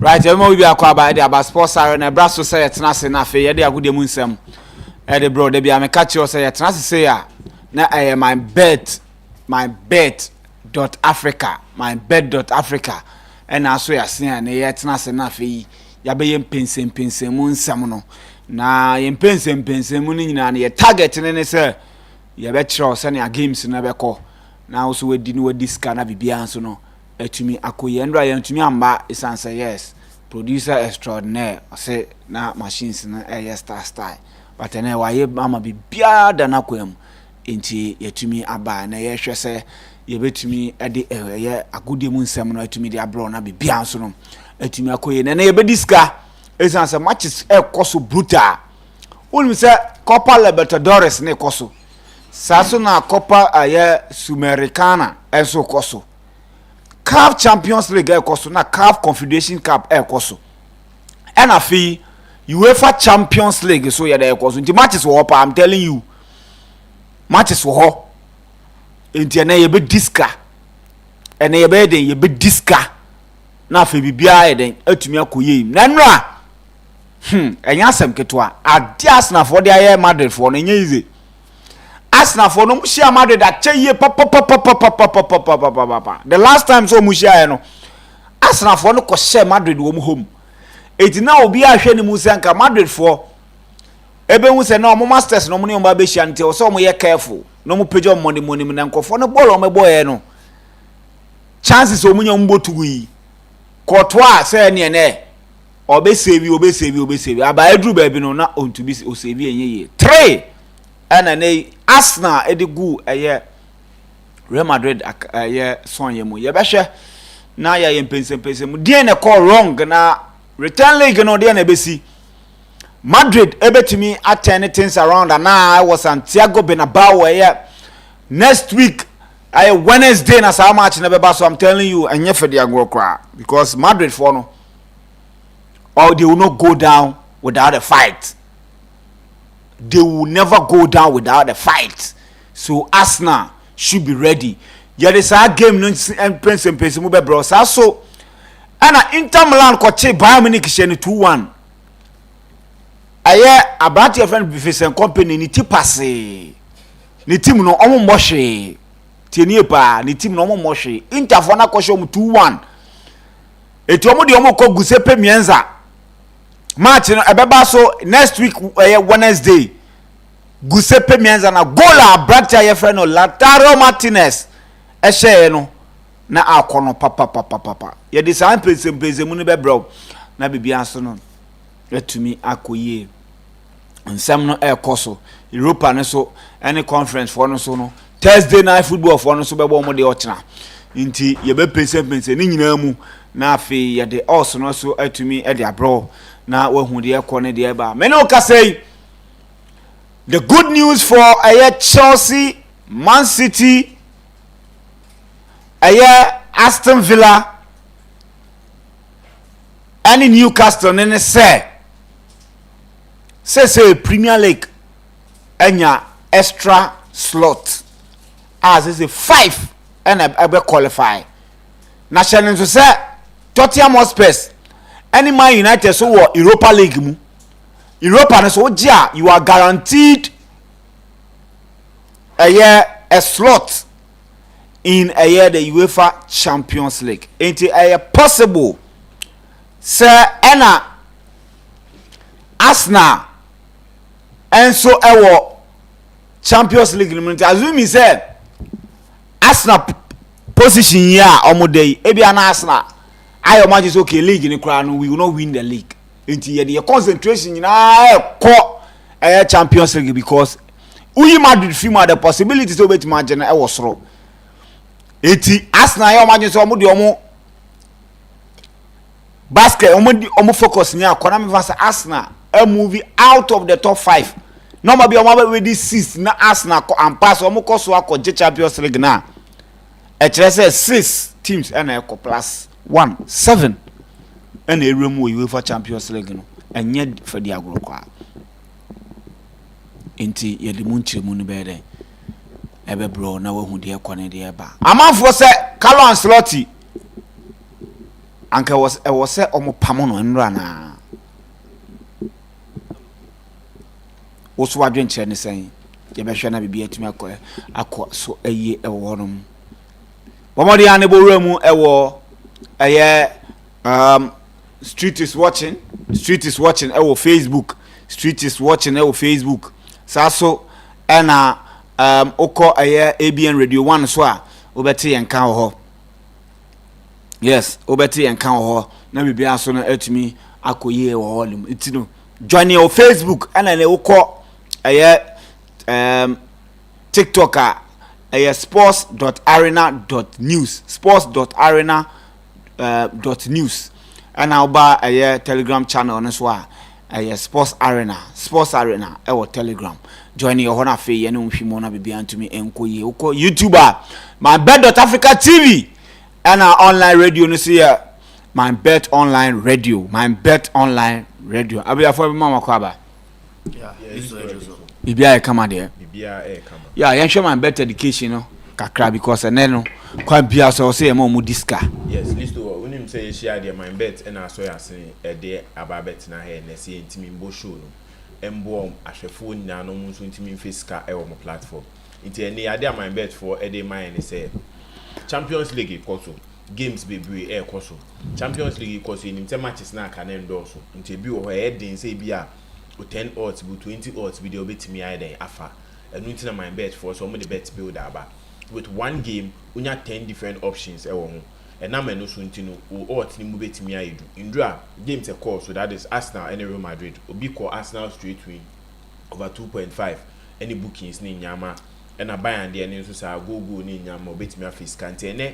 Right, emo we be akwa ba de aba sports arena bra so say yetena se na fe ye de agode mu nsem. E de bro de bia me catch you say yetena se ya na my MYBET.AFRICA, MYBET.AFRICA. And also ya se na yetena se na fe ya be yem pensem mu nsem no. Na yem pensem mu ni nyina na ye target ne se ye be kire se na games na be ko. Na also we di no we disca na bibia nso no. Etumi akoye ndra ya ntumi amba isanse yes producer extraordinaire say na machines na yes star but na waye mama bibia da na kwam enti yetumi aba na ye hwe se ye betumi ede ye agode mu nsem no etumi de abro na bibia nso no etumi akoye na ye be diska isanse matches ekoso brutal wonu se Copa Libertadores na ekoso saso na Copa aye Sudamericana eso koso CAF Champions League ekoso na CAF Confederation Cup ekoso and afi UEFA Champions League so ya da ekoso nti matches wo pa I'm telling you matches wo ho nti na ye be diska and ye be den ye be diska na afi bibia ye den atumi akoye na nra enya asem ketwa adias na for dia Madrid for no nya easy Arsenal for no mushia Madrid that cheye papa. The last time so mushia no Arsenal for no ko share Madrid wo mu home. Eti na obi a hwe ni musa nka Madrid for ebe hu se na o masters no mu ne o ba be hia nte o so mo ye careful no mu pejo money na nkofo no ball o me boy no chances o munya mbotugu yi kotwa se ne ne obe save aba edru ba bi no na ontu bi o save enye 3 ana ne Arsenal edigu eye Real Madrid eye sonye mu ye behwe na ya ye pensem die ne call wrong na return leg no die na besi Madrid ebetimi attend things around and now I was Santiago Bernabeu eye next week Wednesday na sa match na beba so I'm telling you enye for the agro because Madrid for no or they will not go down without a fight. They will never go down without a fight. So Arsenal should be ready. There is a game no pensem mu be bro. So ana Inter Milan ko che Bayern Munich sheni 2-1. Aye abati friend Bifesen company ni ti passe. Ni team no omo mohwe. Tieni pa ni team no omo mohwe. Inter for na ko show mu 2-1. Eti omo de omo ko Giuseppe Meazza. Match no ebeba so next week Wednesday Giuseppe Meazza na goal Bratia ye friend no Lautaro Martinez share no na akono papa ye de san pensem mu ne be bro na bibia so no etumi akoye nsem no ekoso Europa ne so any conference for no so no Thursday night football for no so be bo mo de ochina nti ye be pensem ni nyina mu na afi ye de also no so etumi e de abro na wahu de ekone de eba me no ka say the good news for Chelsea, Man City, Aston Villa and Newcastle and say Premier League enya extra slot as is a 5 and I qualify national to say Tottenham Hotspur any Man United so Europa League mu Europa so you are guaranteed a slot in the UEFA Champions League. Ain't it possible sir ena Arsenal and so Champions League assuming say Arsenal position here omodey ebi ana Arsenal I imagine okay league in the we will not win the league. Until the concentration in a Champions League because we Madrid film the possibilities of it imagine was wrong. Eti Arsenal imagine so omo basket omo focus near Konami versus Arsenal a movie out of the top 5. Normally omo with this 6 na Arsenal and pass omo course to Champions League na. It says 6 teams and a plus 1 7 and a room with UEFA Champions League no and yet for the agro kwa inti ye de munche mu no bede ebe bro na wahu de ekwane de eba amanfo se Carlo Ancelotti anka was say omo pamono enra na wo so wadwen kire ne sen ye be hwe na bibia tumi akọ so eye ewo no bomodi ane bo wura mu ewo eye street is watching ewo Facebook street is watching ewo Facebook saso ena oko eye ABN radio 1 so a obeti yen kan ho yes obeti yen kan ho na bibia so no atumi akoye wo holum itino join your Facebook ena ne oko eye TikTok eye sports.arena.news ena oba eye Telegram channel no so a eye sports arena ewo Telegram join your hona fe ye no hwimo na bibia antumi enkoye uko YouTuber MYBET.AFRICA TV and our online radio no see MYBET online radio abi afọ mama kwaba bibia e kama de yeah yen hwe MYBET education no kakra because no kwa bia so say mo mu diska yes list to unim say share the MYBET and aso ya say e de ababet na he na say ntimi mbo show no embo ahwefo nyina no mu so ntimi fiska e wo mo platform nti ene ade MYBET for e de man ni say Champions League koso games bebre e koso Champions League koso ni ntem matches na aka na endorse nti bi wo he den say bi a 10 odds bu 20 odds bi de obetimi ai den afa enu nti na MYBET for so mo de bet builder aba with one game unya 10 different options e wo ho na menu so nti no odds ni mu betimi ai du indra games e call so that is Arsenal and Real Madrid obi call Arsenal straight win over 2.5 any bookings ni nyama na Bayern de nso sa go ni nyama obetimi afis kante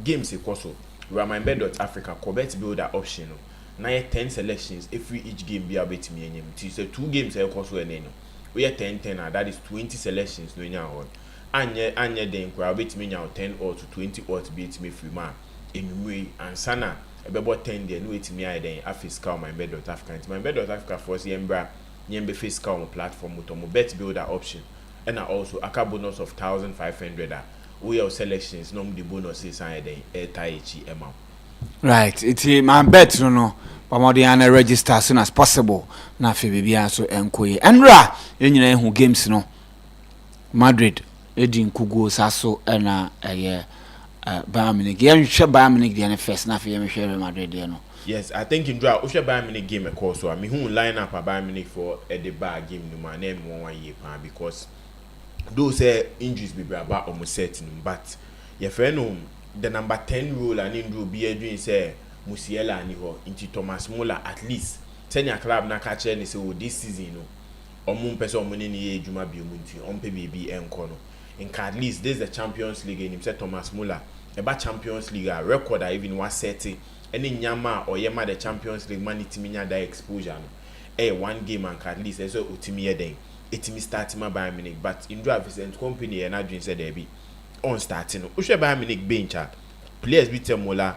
games e call so MYBET.AFRICA co bet builder option no na 10 selections every each game be obetimi enyem ti say 2 games e call so ene no we 10 and that is 20 selections no nya ho anye den kwa obetimi nya 10 or to 20 or to betimi free ma enumwe ansana ebebo 10 de no etimi ai den afiscal MYBET.AFRICA MYBET.AFRICA for yembra nyembe fiscal platform to mo bet builder option and also a bonus of 1,500 we have selections no the bonuses and den etaichi ema right it MYBET no pamodi ana register as soon as possible na fe bibia so enkoye enra enyina ehu games no Madrid edin kugo saso na Bayern Munich yen hwe Bayern Munich de na first na fe yen hwe Madrid de no yes I think in draw hwe Bayern Munich game e call so me hu line up Bayern Munich for the bar game no man na me 1 year pa because those injuries be about almost certain but your friend the number 10 rule and in do be doing say Musiala ani ho into Thomas Muller at least senior club na catch any say this season no omun person omun ni ejuma bi omunti onpe bibi enko no in at least this is the Champions League and him say Thomas Muller about Champions League record even was set any nyama or yema the Champions League man itiminya that exposure no one game and at least so utimi den etimi start ma Bayern Munich but in draw Vincent company and adwin said there be on starting no uhwe Bayern Munich bench players bi Temola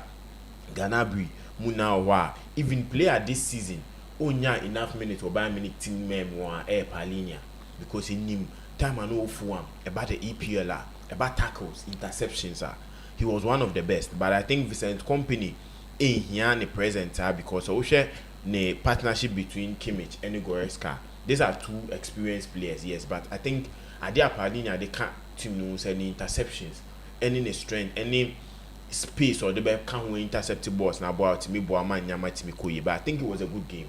Ganabri Muna wa even player this season onya enough minutes for Bayern Munich team member Palinia because he knew time and ofu am about the EPL about tackles interceptions he was one of the best but I think Vincent company in here the present because uhwe the partnership between Kimmich and Goretzka these are two experienced players yes but I think Adia Palinia they can't team knows any interceptions any strength any space or the back can't win intercepted balls now about me Boaman Yama Timikoye but I think it was a good game.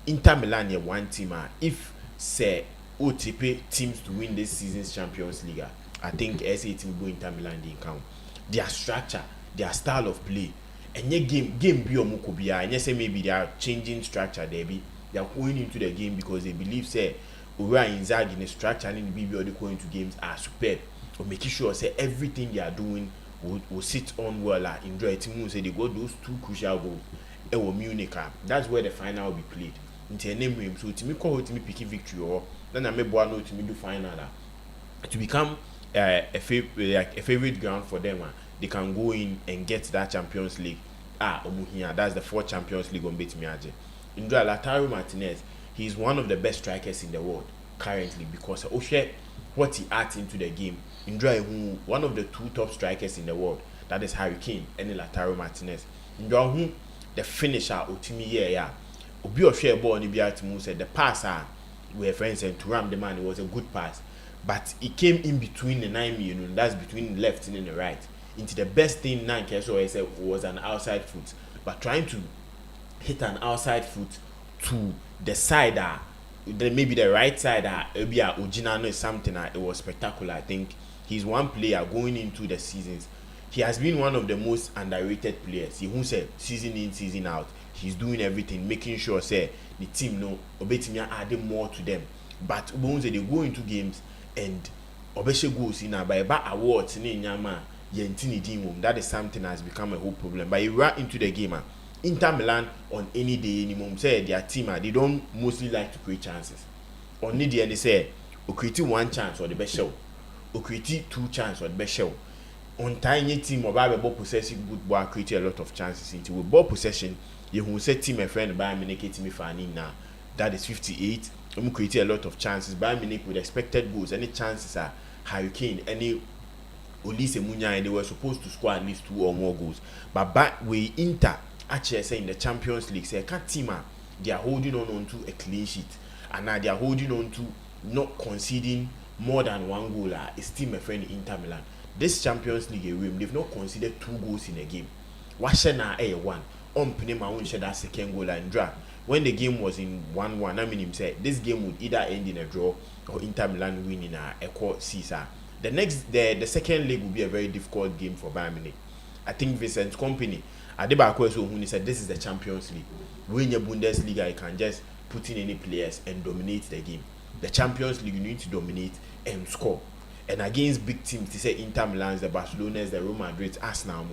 Inter Milan here one team if say OTP teams to win this season's Champions League I think SA team go Inter Milan they count their structure their style of play and your game be omukobia and you say maybe they are changing structure they are going into the game because they believe say we are Inzaghi in the structure and in the BB or they going to games are superb or making sure say everything they are doing will sit on well enjoy it say they got those 2 crucial goals Munich that's where the final will be played into name so to me call it me picky victory or then I may boa no to me do final to become a favorite ground for them they can go in and get that Champions League omuhia that's the 4th Champions League on beat me aje Indra Lautaro Martinez he's one of the best strikers in the world currently because what he adds into the game Indra one of the 2 top strikers in the world that is Harry Kane and Lautaro Martinez Ndwa the finisher otimi yeah obi ohwe ball ni bia to said the pass we friends and to ram the man, it was a good pass, but it came in between the 9 that's between the left and the right, into the best thing Nine so I said was an outside foot, but trying to hit an outside foot to the side maybe the right side maybe Ojinano is something it was spectacular. I think he's one player going into the seasons. He has been one of the most underrated players. He who said season in, season out, he's doing everything, making sure say the team know Obetimia adding more to them. But once they go into games and Obeshe goes in by awards in Yama Yentini Dimum, that is something that has become a whole problem. But you run into the game, Inter Milan on any day minimum say their team they don't mostly like to create chances. Only the they say create one chance or the best show, or create two chances or the best show. On tiny team or ball possessing good ball create a lot of chances into with ball possession. You who say team a friend by Munich team fanning now. That is 58. Create a lot of chances. Bayern Munich with expected goals. Any chances are Hurricane, any Olise Munya, and they were supposed to score at least 2 or more goals. But back we Inter actually say in the Champions League, say a team they are holding on to a clean sheet, and now they are holding on to not conceding more than 1 goal. It's team a friend Inter Milan. This Champions League they've not conceded 2 goals in a game. Washena A1 on Pinema won't share that second goal and draw. When the game was in 1-1, I mean him said this game would either end in a draw or Inter Milan winning a court Caesar. The second leg will be a very difficult game for Bayern Munich. I think Vincent Kompany Adebako who said this is the Champions League. When your Bundesliga you can just put in any players and dominate the game. The Champions League you need to dominate and score. And against big teams, they say Inter Milan, the Barcelonas, the Real Madrid, Arsenal,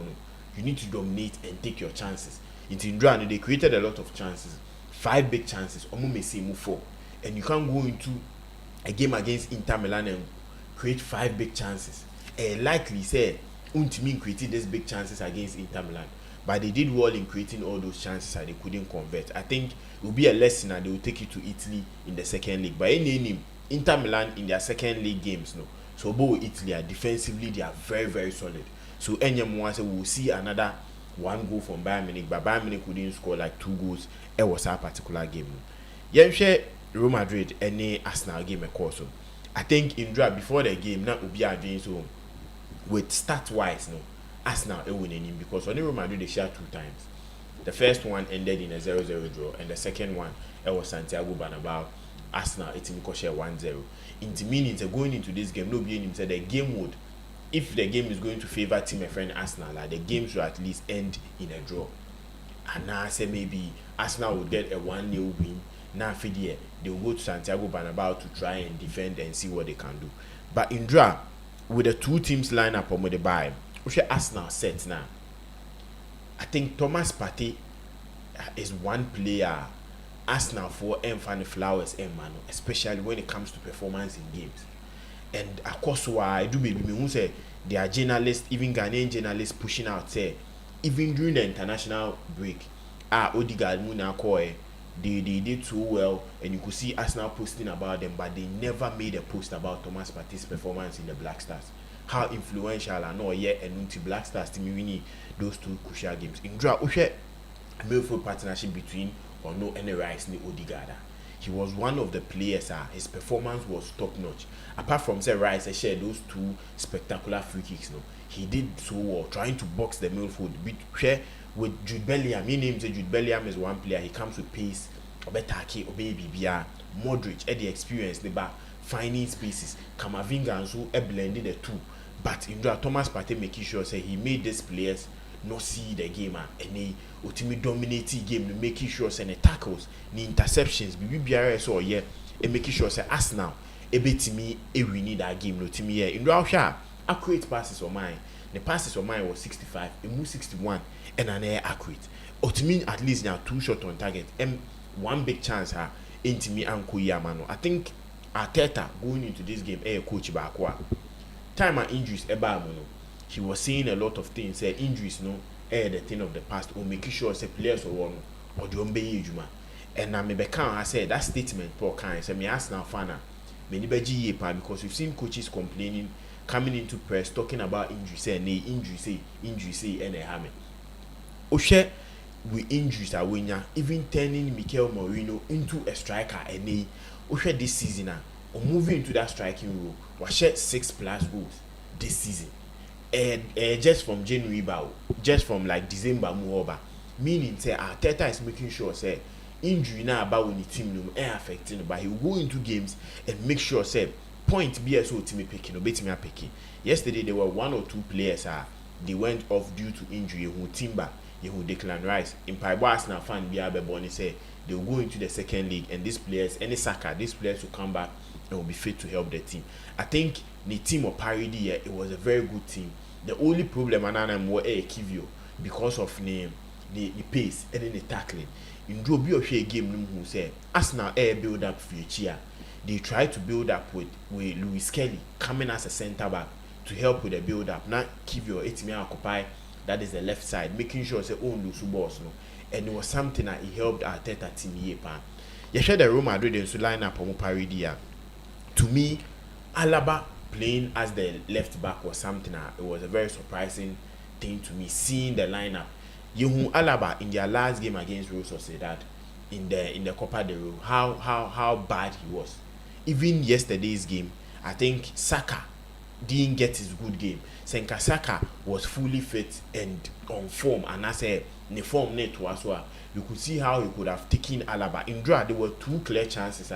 you need to dominate and take your chances. In Tindran, they created a lot of chances, 5 big chances, move 4, and you can't go into a game against Inter Milan and create 5 big chances. And likely say, Untimin created these big chances against Inter Milan, but they did well in creating all those chances and they couldn't convert. I think it will be a lesson and they will take you to Italy in the second league. But any Inter Milan in their second league games, no. So both Italy are defensively they are very very solid. So anyone say we will see another 1 goal from Bayern Munich, but Bayern Munich couldn't score like 2 goals. It was a particular game. Yeah, share Real Madrid any Arsenal game course. I think in draft before the game now will be doing so with stat wise no Arsenal winning because on Real Madrid they share 2 times. The first one ended in a 0-0 draw and the second one it was Santiago Bernabeu. Arsenal it share 1-0. Into meaning going into this game, nobody him said the game would, if the game is going to favor team a friend Arsenal, like the game should at least end in a draw. And now I say maybe Arsenal would get a 1-0 win. Now for the they will go to Santiago Bernabeu to try and defend and see what they can do. But in draw, with the 2 teams line up on the buy, which Arsenal set now. I think Thomas Partey is one player Arsenal for Fanny Flowers man, especially when it comes to performance in games. And of course why I do baby me who say there are journalists, even Ghanaian journalists pushing out say even during the international break, Odegaard Muna Koe, they did so well and you could see Arsenal posting about them, but they never made a post about Thomas Partey's performance in the Black Stars. How influential and not yet and until Black Stars team winning those 2 crucial games. In draw, we share a meaningful partnership between or no any Rice ni Odegaard. He was one of the players. His performance was top notch. Apart from say Rice, shared those 2 spectacular free kicks. No, he did so well trying to box the midfield. With Jude Bellingham, he names Jude Bellingham is one player. He comes with pace. Obetake, Obebibia, Modric, the experience, the back finding spaces. Kamavinga and so blended the 2. But in Thomas Partey making sure say he made these players not see the game and he ultimately dominating game, making sure say the tackles, the interceptions, BBRS or yeah, and making sure say Arsenal me we need that game no to me yeah. In Russia, accurate passes on mine. The passes on mine was 65, it moved 61, and an air accurate. Ultimately at least now 2 shots on target and 1 big chance into me and Kuyamano. I think Arteta going into this game coach Bakwa. Time and injuries he was saying a lot of things. Say injuries no the thing of the past or making sure say players or one or the juma. And I maybe can I said that statement Paul Kane say me Arsenal fan many beji because we've seen coaches complaining coming into press talking about injury say and they injury say and they have Oshe with injuries are winner, even turning Mikel Merino into a striker and Oshe this season or moving into that striking role. Was 6+ goals this season. Just from January just from like December over. Meaning say Arteta is making sure say injury now about when the team no affecting, but he will go into games and make sure say point be as team picking or beating me picking. Yesterday there were 1 or 2 players they went off due to injury. Who Timber, who Declan Rice. In Paibo now fan be Bonnie say they will go into the second league, and these players, any Saka, these players will come back and will be fit to help the team. I think the team of Parody it was a very good team. The only problem and more Kivio because of the pace and then the tackling. In Joby or Shea game who say Arsenal build up for Chia. They try to build up with Louis Kelly coming as a centre back to help with the build up. Now Kivio Etimi occupy that is the left side, making sure say own lose balls no. And it was something that he helped Arteta team here pan. You share the Real Madrid and to line up on Paridia. To me, Alaba playing as the left back was something it was a very surprising thing to me, seeing the lineup. Yehu Alaba in their last game against Real Sociedad in the Copa del Rey, how bad he was. Even yesterday's game, I think Saka didn't get his good game. Senka Saka was fully fit and on form, and I said the form net was well. You could see how he could have taken Alaba. In draw, there were 2 clear chances.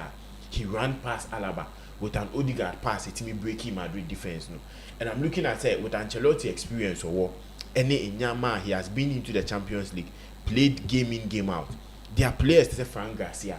He ran past Alaba with an Odegaard pass, it me breaking Madrid defense. No, and I'm looking at it with Ancelotti experience or what. Any Inyama, he has been into the Champions League, played game in, game out. Their players say Frank Garcia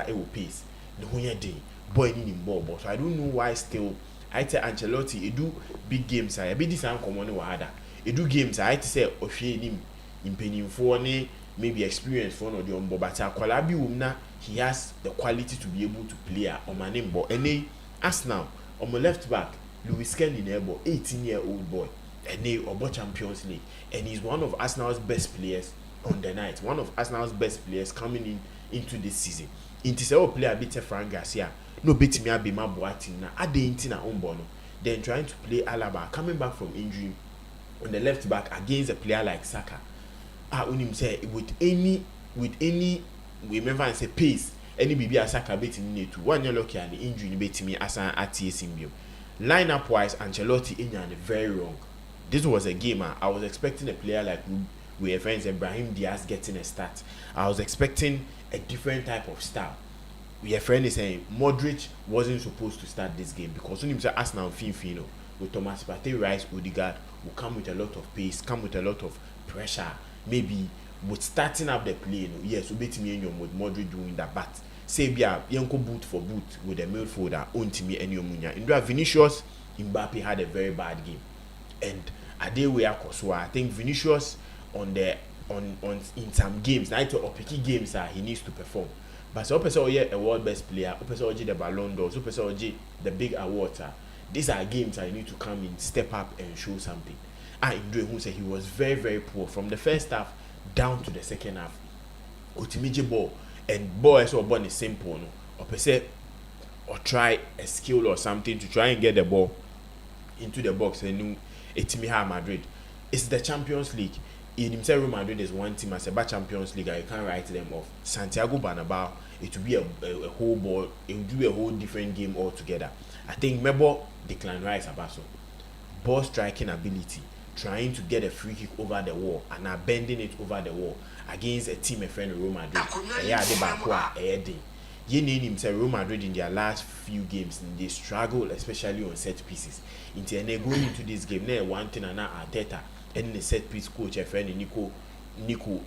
it will pace. The whole day, boy in ball. So I don't know why still I tell Ancelotti he do big games. I be this uncommon wahada. He do games. I say Oshe in penning for maybe experience for no the umbo, but Akwalabi Umna he has the quality to be able to play on my name. But any Arsenal on my left back, Louis Kelly neighbor, 18-year-old boy. And they about Champions League, and he's one of Arsenal's best players on the night. One of Arsenal's best players coming into this season. Into say player beat Frank Garcia, no beat me be my boating na ade na umbono. Then trying to play Alaba coming back from injury on the left back against a player like Saka. Unim say with any remember and say pace any BB Saka beating me to 1 year lucky and the injury beat me as an ATS symbiote. Lineup wise, Ancelotti in very wrong. This was a game. I was expecting a player like we friends Ibrahim Diaz getting a start. I was expecting a different type of style. We friend is saying Modric wasn't supposed to start this game because when you say Arsenal Finfino with Thomas Partey, Rice, Odegaard will come with a lot of pace, come with a lot of pressure. Maybe with starting up the play, yes, we beat me with Modric doing that, but say be a Yanko boot for boot with the midfielder on to me and your munya. In Vinicius, Mbappe had a very bad game. And Adewe Akosua, I think Vinicius on in some games, now to picky games he needs to perform. But so a world best player, the Ballon d'Or, the big awards these are games that you need to come in, step up and show something. Indre who said he was very, very poor from the first half down to the second half. Ultimate ball and ball is born the same no. Or try a skill or something to try and get the ball into the box and Etimiha Madrid. It's the Champions League. In himself, Real Madrid is one team as a Champions League. You can't write them off. Santiago Bernabeu, it will be a whole ball. It will be a whole different game altogether. I think Mebo Declan Rice Abaso, ball striking ability, trying to get a free kick over the wall and now bending it over the wall against a team a friend of Real Madrid. Real Madrid in their last few games they struggle, especially on set pieces. Until they going into this game, they one thing and Arteta and the set piece coach, a friend Nico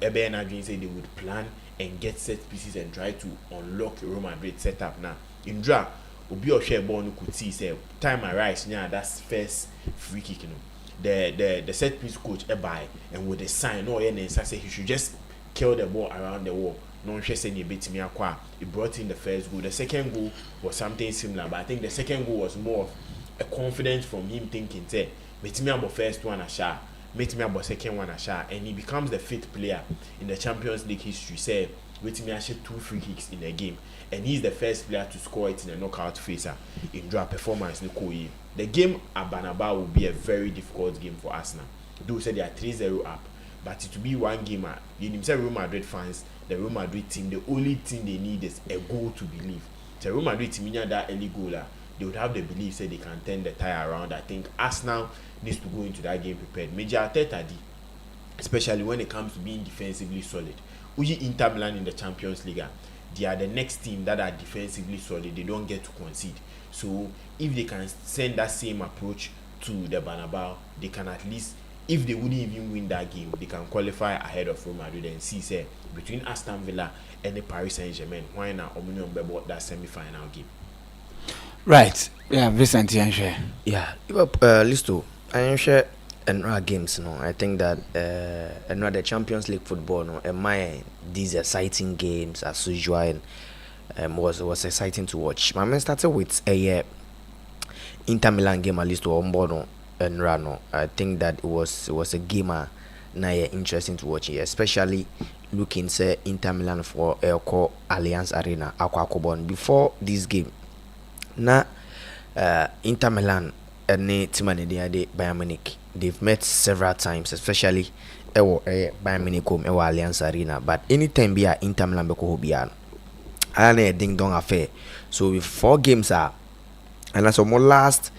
Ebenadrin said they would plan and get set pieces and try to unlock Real Madrid setup now. In draw, Obi Oshebonu could see say time arise now that's first free kick, The set piece coach Ebai and with the sign say he should just kill the ball around the wall. No one said he beat me. He brought in the first goal. The second goal was something similar, but I think the second goal was more of a confidence from him thinking, say, beat me about first one a shot, beat me about second one a shot, and he becomes the 5th player in the Champions League history. Say, beat me a shot 2 free kicks in a game, and he's the first player to score it in a knockout phase in draw performance. The game at Bernabeu will be a very difficult game for Arsenal. Though say they are 3-0 up. but it will be one game. You know, Real Madrid fans, the Real Madrid team, the only thing they need is a goal to believe. The Real Madrid team, that early goal, they would have the belief that they can turn the tire around. I think Arsenal needs to go into that game prepared. Major Arteta, especially when it comes to being defensively solid. Uji Inter Milan in the Champions League, they are the next team that are defensively solid. They don't get to concede. So if they can send that same approach to the Bernabeu, they can at least, if they wouldn't even win that game, they can qualify ahead of Real Madrid and see, say, between Aston Villa and the Paris Saint-Germain, why not Omnium about that semi-final game? Right. Yeah, Vincent, yeah. Listo, I am sure another games, I think that another Champions League football, these exciting games as usual, was exciting to watch. My man started with a Inter Milan game at least on board and Rano. I think that it was a game interesting to watch, especially looking say Inter Milan for Elco Allianz Arena Aquacobon before this game. Na Inter Milan and Timane de Bayern Munich, they've met several times, especially Bayern Munich home Allianz Arena. But anytime be Inter Milan beko hobian, I ding dong affair. So with 4 games and that's almost last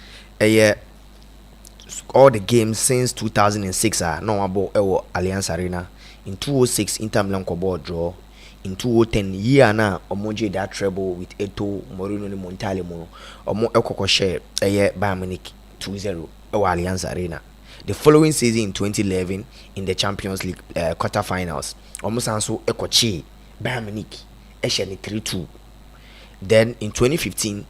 all the games since 2006 no about Allianz Arena. In 2006 Inter Milan ko draw. In 2010 year na omoje that treble with Eto Moreno ni Montale mono omo ekoko share Bayern Munich 2-0 Allianz Arena. The following season in 2011 in the Champions League quarterfinals almost also ekochi Bayern Munich esheni 3-2. Then in 2015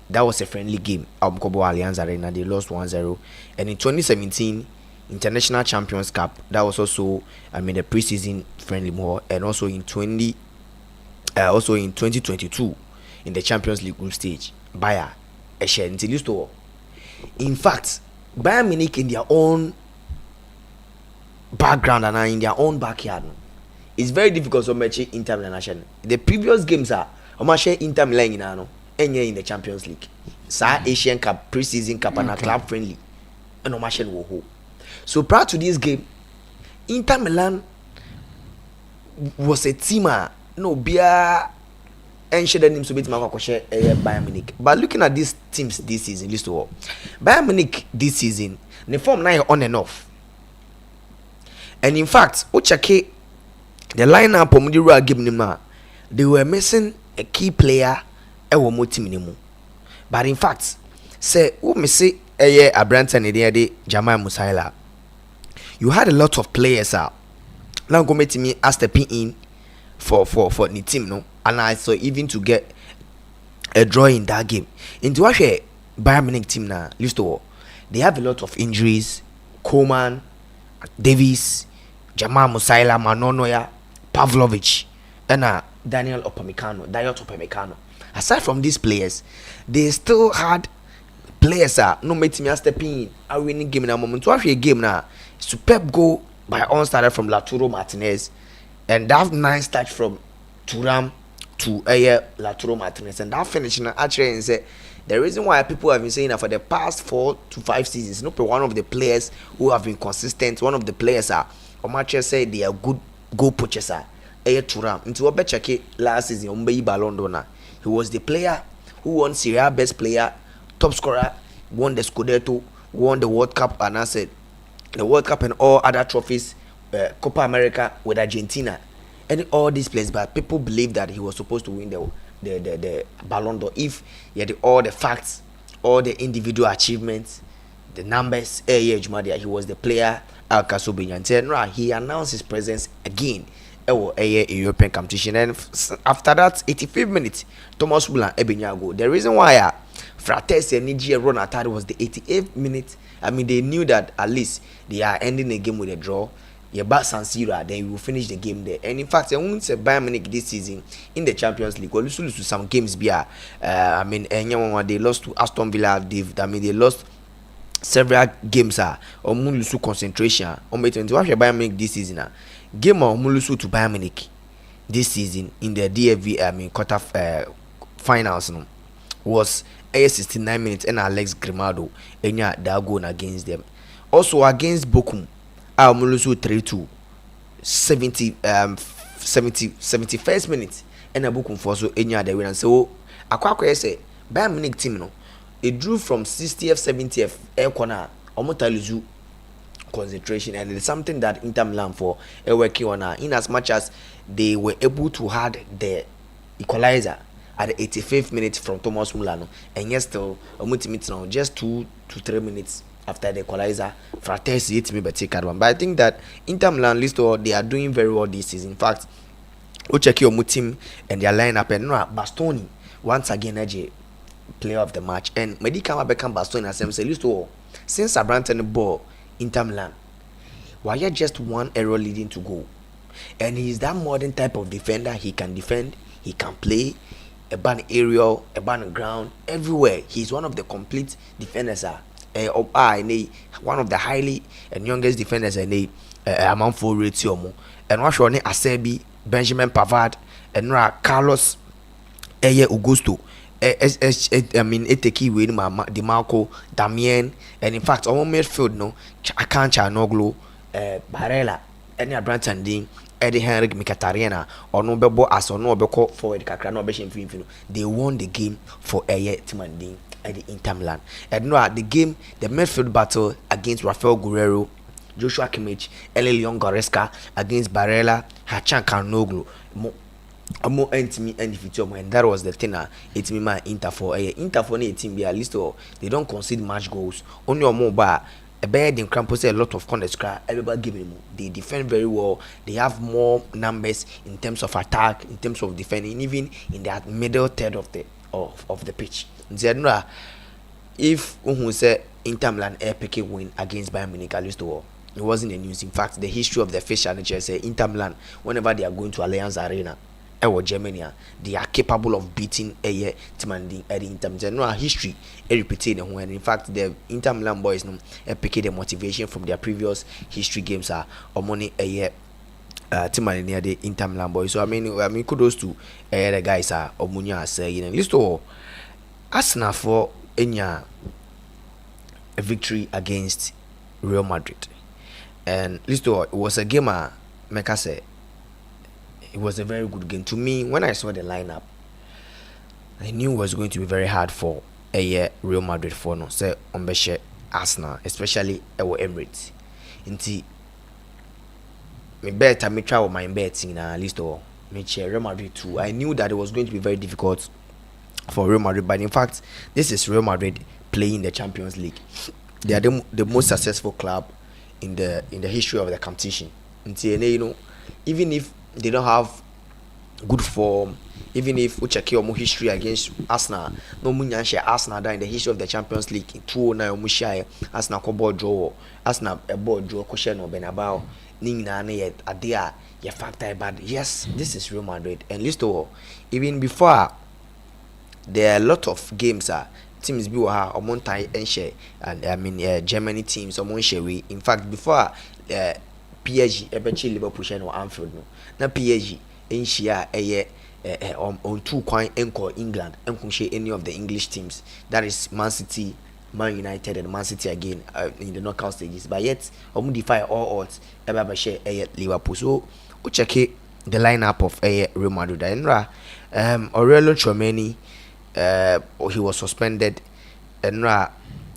that was a friendly game Kobo Allianz Arena, they lost 1-0. And in 2017 International Champions Cup, that was also the preseason friendly more, and also in 2022 in the Champions League group stage Bayern esheni. In fact, Bayern Munich in their own background and in their own backyard, it's very difficult to match Inter Milan. The previous games are Inter Milan in the Champions League, Asian Cup, preseason cup, and a club friendly, and so prior to this game, Inter Milan was a team no beer and share them to beat Bayern Munich. But looking at these teams this season, list to Bayern Munich this season, they form 9 on and off. And in fact, Ochake, the lineup of Mudira game, they were missing a key player. But in fact, say me say a Branton de Jamal Musiala. You had a lot of players now go meet me as stepping in for the team, no, and I saw even to get a draw in that game. Into what Bayern Munich team now, list to they have a lot of injuries. Coman, Davies, Jamal Musiala, Manonoya, Pavlovic, and Daniel Upamecano. Aside from these players, they still had players no meet me as stepping in a winning game in a moment. To actually a game now, superb goal by on started from Lautaro Martinez, and that nice touch from Thuram to Lautaro Martinez, and that finishing actually and say the reason why people have been saying that for the past 4 to 5 seasons, not one of the players who have been consistent, one of the players Omache say they are good goal poachers Thuram. Into what better last season Umbe Ballon d'Or. He was the player who won Serie A best player, top scorer, won the Scudetto, won the World Cup, and I said the World Cup and all other trophies, Copa America with Argentina, and all these players. But people believe that he was supposed to win the Ballon d'Or if he had all the facts, all the individual achievements, the numbers. He was the player. He announced his presence again. A European competition, and after that 85 minutes Thomas Muller Ebenyago. The reason why Frates and Nigeria run attack was the 88th minute. They knew that at least they are ending the game with a draw. You back San Siro, then you will finish the game there. And in fact, I won't say Bayern Munich this season in the Champions League. Well, lose to some games. They lost to Aston Villa. They lost several games. Or lose concentration. Or Bayern Munich this season. Game of Mulusu to Bayern Munich this season in the DFB quarter finals was 69 minutes, and Alex Grimaldo that goal against them. Also against Bochum, Mulusu 3-2 71st minute and a book for so any other winner. So akwa say Bayern Munich team no it drew from 60th 70th air corner omotaluzu concentration, and it's something that Inter Milan for working on in as much as they were able to had the equalizer at the 85th minute from Thomas Muller, and yes still now just 2 to 3 minutes after the equalizer Fratesi hit me but take one. But I think that Inter Milan list they are doing very well this season. In fact, we check your team and their lineup, and Bastoni once again AJ player of the match, and Medi come become Bastoni as say list since Abrante ball Inter Milan, why you just one error leading to goal, and he's that modern type of defender. He can defend, he can play a ban aerial, a ban ground, everywhere. He's one of the complete defenders. One of the highly and youngest defenders among full ratio. And what show Asebi, Benjamin Pavard, and Carlos Augusto. I mean, Eteki with Dimarco, Damien, and in fact, our midfield no, Akancha Noglu, Barella, any Branton Ding, Eddie Henrik Mkhitaryan, or no Bebo as or no Beko forward Kakrano Beshin Finfino. They won the game for Timanding at the Inter Milan. And no, the game, the midfield battle against Rafael Guerrero, Joshua Kimmich, Leon Goretzka against Barella, Hachan Kanoglu. More me and that was the thing. It's me my Inter for a team be at least they don't concede much goals. Only a more bar a bad in Krampus a lot of corners. Everybody giving them. They defend very well. They have more numbers in terms of attack, in terms of defending, even in that middle third of the pitch. If say Inter Milan epic win against Bayern Munich, at least it wasn't the news. In fact, the history of the fish challenge say Inter Milan whenever they are going to Allianz Arena or Germany, they are capable of beating a team in terms of history repeating. When in fact the Inter Milan boys pick the motivation from their previous history games are money team near the Inter Milan boys. So I mean kudos to the guys are Omunya saying list all Arsenal for a victory against Real Madrid, and list all it was a game make us say it was a very good game. To me, when I saw the lineup, I knew it was going to be very hard for Real Madrid for no say on Arsenal, especially our Emirates. Inti me bet I try with my betting na list or me share Real Madrid too. I knew that it was going to be very difficult for Real Madrid, but in fact, this is Real Madrid playing the Champions League. They are the most successful club in the history of the competition. Inti even if they don't have good form, even if we check your history against Arsenal, no munyan share Arsenal in the history of the Champions League in 2009 mushia Arsenal ko ball draw, Arsenal a ball draw question no Benabao ning na na adia ya factor bad. Yes, this is Real Madrid, and list all even before there are a lot of games teams be wa omontai and share, and I mean Germany teams omon share we. In fact before PSG eventually Liverpool share no Anfield no na PSG in share on 2 coin encore England and share any of the English teams, that is Man City, Man United and Man City again in the knockout stages, but yet defy all odds ever share Liverpool. So we check the lineup of Real Madrid and Aurelio Tchouameni, he was suspended, and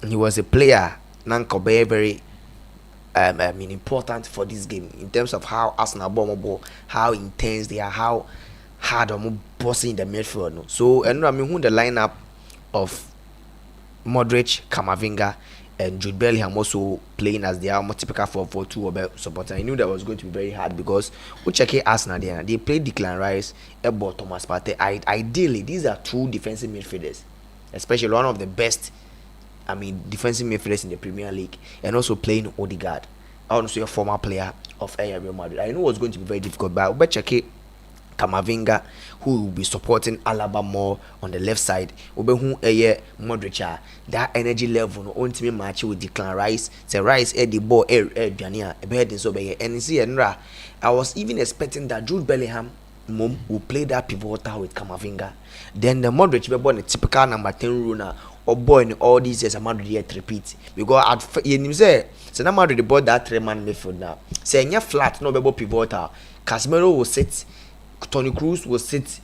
he was a player very important for this game in terms of how Arsenal ball, how intense they are, how hard bossing in the midfield. No? So and who the lineup of Modric, Camavinga, and Jude Bellingham also playing as their more typical 4-4-2 supporter. I knew that was going to be very hard because we check Arsenal there. They played Declan Rice, Ebo Thomas Partey. Ideally, these are two defensive midfielders, especially one of the best defensive midfielders in the Premier League, and also playing Odegaard, also a former player of Real Madrid. I know it was going to be very difficult, but we'll check Camavinga, who will be supporting Alaba more on the left side. Who Modric, that energy level no ultimate match with Declan Rice. Say Rice the ball and see I was even expecting that Jude Bellingham will play that pivotal with Camavinga. Then the Modric be born a typical number 10 runner or boy in all these years Madrid yet repeat because at you say na Madrid bought that 3-man midfield now say nya flat no be pivotal Casemiro will sit, Toni Kroos will sit,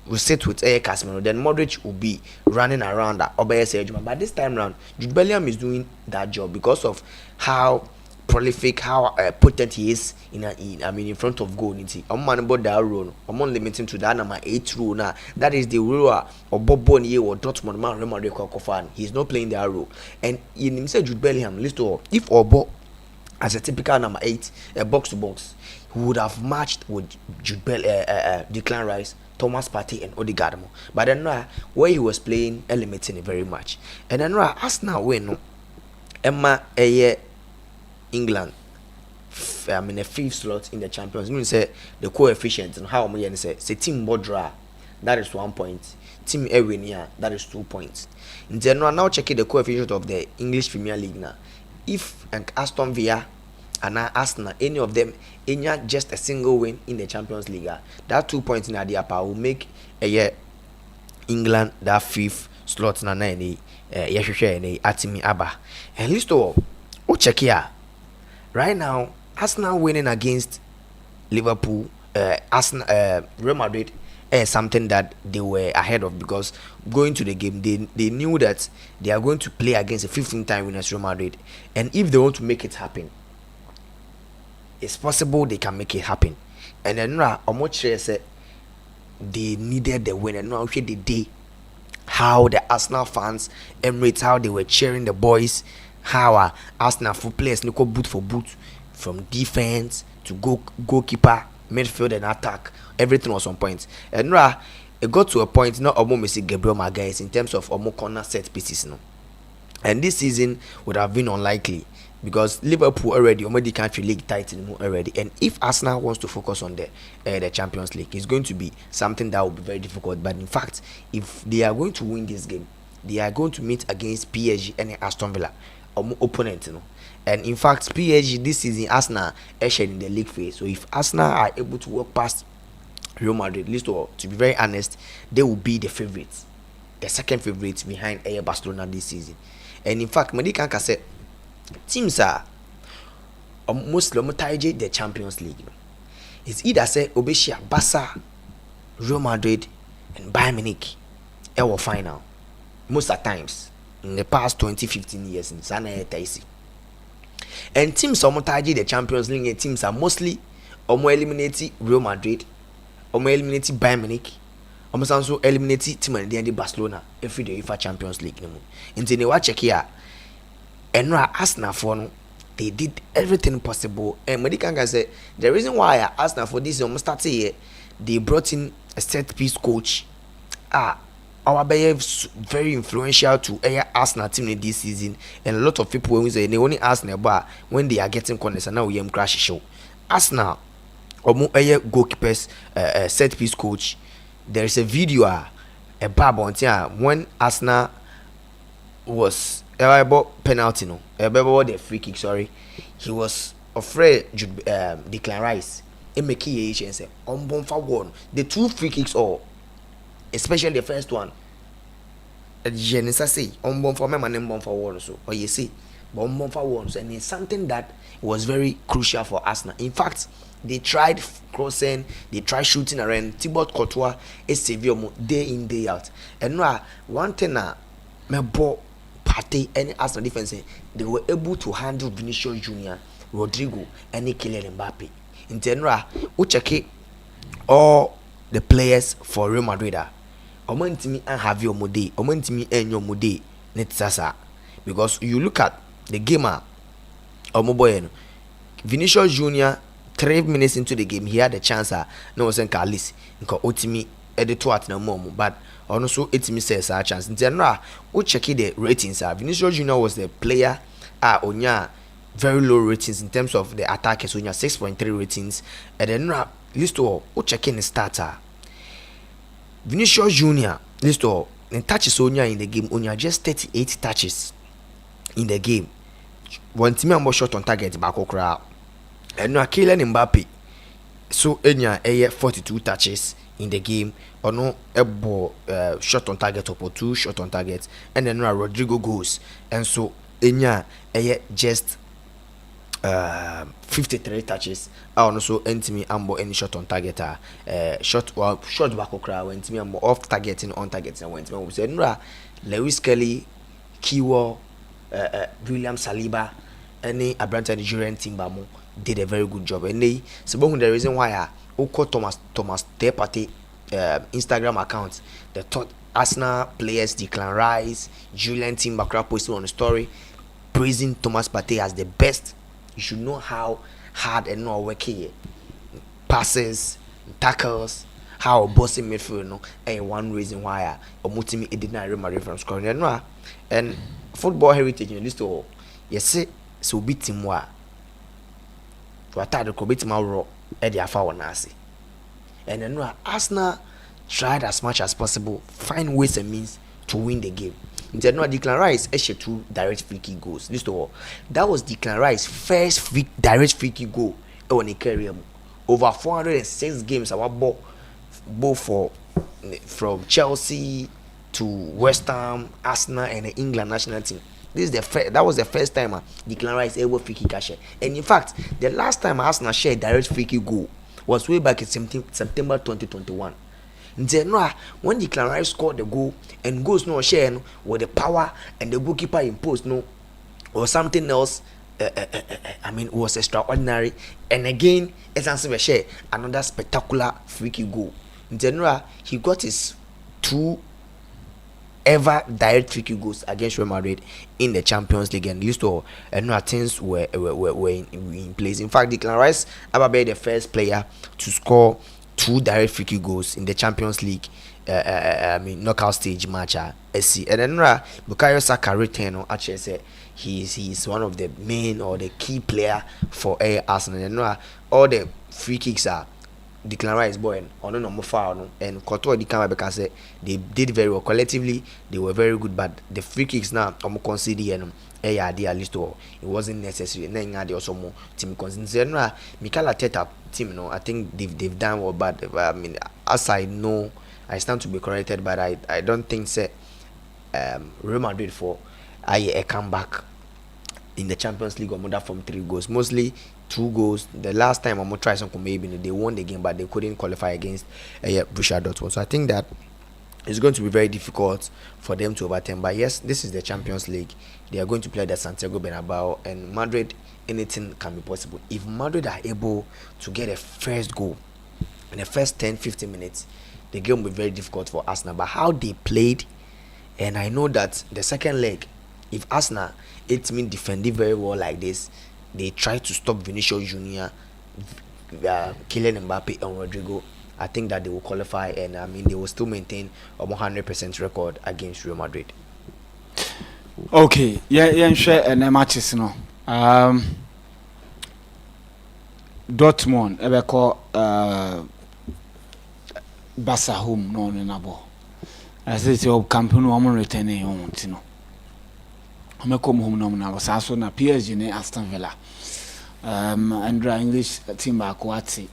will sit with Casemiro, then Modric will be running around that but this time round Jude Bellingham is doing that job because of how prolific, how potent he is in front of goal. I'm man about that role. I'm on limiting to that number 8 role now. That is the role of Bob Bonnier or Dortmund man Real Madrid fan. He's not playing that role. And in himself Jude Bellingham, listen, if Obo as a typical number 8, box to box, he would have matched with Declan Rice, Thomas Partey and Odegaard. But then where he was playing, limiting very much. And then Arsenal win Emma England a 5th slot in the Champions League. Say the coefficient and how many say team Bodra, that is 1 point, team Ewinia, that is 2 points. In general, now checking the coefficient of the English Premier League now. If Aston Villa and Arsenal, any of them, just a single win in the Champions League, that 2 points in the upper will make England that 5th slot na any atimi aba. And list all check here. Right now, Arsenal winning against Liverpool, Real Madrid is something that they were ahead of because going to the game, they knew that they are going to play against a 15-time winners Real Madrid, and if they want to make it happen, it's possible they can make it happen. And then Omochre said they needed the win, and now the day how the Arsenal fans, Emirates, how they were cheering the boys. How Arsenal full players go boot for boot from defense to goalkeeper, midfield and attack. Everything was on point. And it got to a point not almost Gabriel Magalhaes in terms of corner set pieces. No? And this season would have been unlikely because Liverpool already country league title already. And if Arsenal wants to focus on the Champions League, it's going to be something that will be very difficult. But in fact, if they are going to win this game, they are going to meet against PSG and Aston Villa. Opponent, and in fact, PSG this season Arsenal shared in the league phase. So if Arsenal are able to walk past Real Madrid, to be very honest, they will be the favorites, the second favorites behind Barcelona this season. And in fact, Medicanca said teams are mostly the Champions League. It's either say Obeshia, Barca, Real Madrid, and Bayern Munich our final most at times. In the past 20-15 years in Sana Taisi. And teams are the Champions League teams are mostly eliminating Real Madrid, eliminating Bayern Munich, also eliminating team and Barcelona every day for Champions League. And then they watch here and Arsenal for they did everything possible. And Medicanca said the reason why Arsenal for this almost started here, they brought in a set piece coach. Our very influential to Arsenal team this season, and a lot of people when say they only Arsenal but when they are getting corners and now we crash show. Arsenal goalkeepers set piece coach. There is a video a bab on when Arsenal was about penalty about the free kick, sorry. He was afraid Declan Rice make and say one. The 2 free kicks especially the first one. Say on for me for one so or you see but for one and it's something that was very crucial for Arsenal. In fact, they tried crossing, they tried shooting around. Thibaut Courtois is severe day in day out. And one thing my ball party any Arsenal defense they were able to handle Vinicius Junior, Rodrigo, and Kylian Mbappe. In general, we check all the players for Real Madrid. Omantimi and have your mode, Omantimi and your mode, Netsasa. Because you look at the gamer Omoboyen, Vinicius Junior, 3 minutes into the game, he had a chance. No one can list. Otimi editor at no moment, but also Otimi says a chance. In general, we check the ratings. Vinicius Junior was the player on very low ratings in terms of the attackers. So 6.3 ratings. And then list all we checking the starter. Vinicius Junior, list all the touches Onya in the game. Onya just 38 touches in the game. One team more shot on target back crowd. And now Kylian Mbappe, so Enya 42 touches in the game. Or no, a ball shot on target or 2 shot on target, and then Rodrigo goes, and so Enya just 53 touches. I also entimi ambo any shot on target. Shot back okra when entimi ambo off targeting on target and when entimi say nra Lewis Kelly, Kiwo, William Saliba, any Abranta Nigerian team bamo did a very good job. And they so the reason why Oko Thomas Tepate Instagram account the thought Arsenal players Declan Rice, Julian Timbakra posted on the story praising Thomas Partey as the best. You should know how hard and not working passes, tackles, how bossing midfield no and one reason why Omutimi it did not remember from scoring and football heritage in list all yes so beat him wa to attack the beat him raw Eddie Afa Wanasi and then Arsenal tried as much as possible find ways and means to win the game. Declan Rice actually 2 direct free kick goals. List of all, that was Declan Rice's first direct free kick goal on a career. Over 406 games our ball for from Chelsea to West Ham, Arsenal, and the England national team. This is that was the first time Declan Rice ever free kick share. And in fact, the last time Arsenal shared direct free kick goal was way back in September 2021. When Declan Rice scored the goal and goals no share with the power and the goalkeeper imposed no or something else. I mean, it was extraordinary. And again, it's a share another spectacular free kick goal. In general, he got his 2 ever direct free kick goals against Real Madrid in the Champions League, and list of things were in place. In fact, Declan Rice ever be the first player to score 2 direct free kick goals in the Champions League I mean knockout stage match SC. And then Bukayo Saka return actually say he's one of the main or the key player for Arsenal. And all the free kicks are Declan Rice boy on no foul and Koto di Kama because they did very well collectively. They were very good, but the free kicks now consider and at least it wasn't necessary. Then they also more team consider. Mikel Arteta team I think they've done well, but I mean as I know I stand to be corrected, but I don't think say Real Madrid for a comeback in the Champions League or more from 3 goals, mostly 2 goals. The last time I'm gonna try something maybe they won the game, but they couldn't qualify against Borussia Dortmund. So I think that it's going to be very difficult for them to overturn. But yes, this is the Champions League. They are going to play the Santiago Bernabeu, and Madrid, anything can be possible. If Madrid are able to get a first goal in the first 10-15 minutes, the game will be very difficult for Arsenal. But how they played, and I know that the second leg, if Arsenal it's been defending very well like this, they try to stop Vinicius Junior, Kylian Mbappe and Rodrigo, I think that they will qualify, and I mean they will still maintain a 100% record against Real Madrid. Okay, share and matches no. Dortmund call Barca home no nabo. I say your campaign woman returning home tino. I'm come home no na was also na PSG ne Aston Villa. Andra English team back wati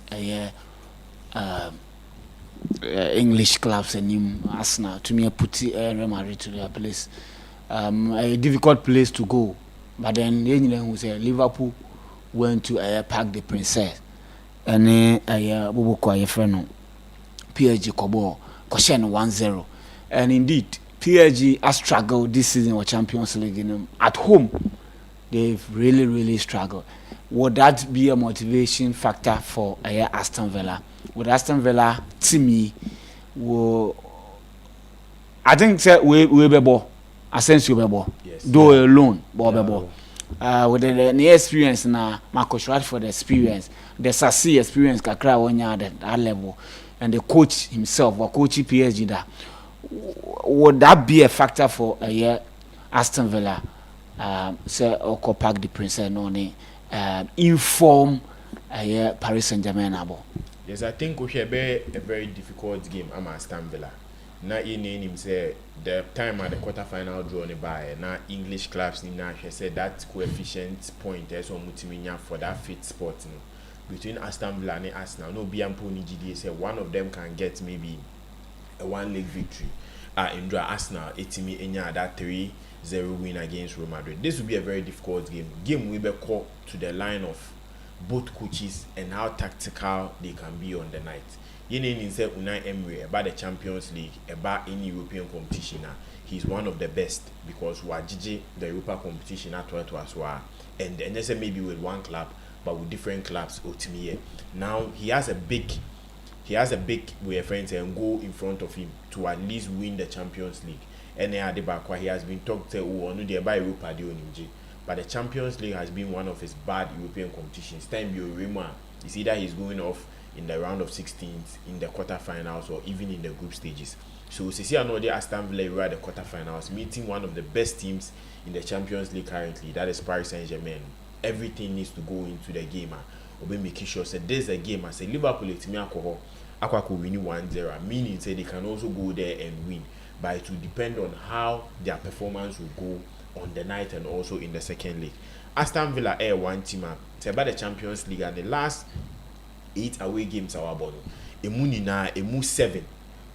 English clubs and him Arsenal to me put Real Madrid to their place. A difficult place to go, but then who say Liverpool went to Parc des Princes and Bobo kwa friend PSG Kobo Koshen 1-0, and indeed PSG has struggled this season with Champions League at home. They've really struggled. Would that be a motivation factor for Aston Villa? Would Aston Villa team will I think say we be ball Asensio be ball though alone ball with the experience na Marcus Rashford experience, the Sassi experience kakra wonya that level, and the coach himself or coach PSG that would that be a factor for Aston Villa say or Parc des Princes no inform Paris Saint-Germain abo? Yes, I think we should be a very difficult game am Aston Villa. Na him say the time at the quarter-final draw by na English clubs ni na say that coefficient point is on mutiminya for that fit spot. between Aston Villa and Arsenal. No Biampo ni GDA say one of them can get maybe a 1-leg victory. In Arsenal, Etimi Enya that 3-0 win against Real Madrid. This will be a very difficult game. Game will be called to the line of both coaches and how tactical they can be on the night. Yene say Unai Emery about the Champions League, about any European competition. He's one of the best because Wajiji the Europa competition at what was and they say maybe with one club but with different clubs ultimately. Now he has a big way friends and go in front of him to at least win the Champions League. And he has been talked to by Europa but the Champions League has been one of his bad European competitions. Time it's either he's going off in the round of 16s, in the quarterfinals, or even in the group stages. So see another Aston Villa at the quarterfinals, meeting one of the best teams in the Champions League currently, that is Paris Saint-Germain. Everything needs to go into the game. Or making sure that there's a game. I say Liverpool could win 1-0, meaning say they can also go there and win. But it will depend on how their performance will go on the night and also in the second leg. Aston Villa are one team. It's about the Champions League and the last 8 away games our body. Emu 7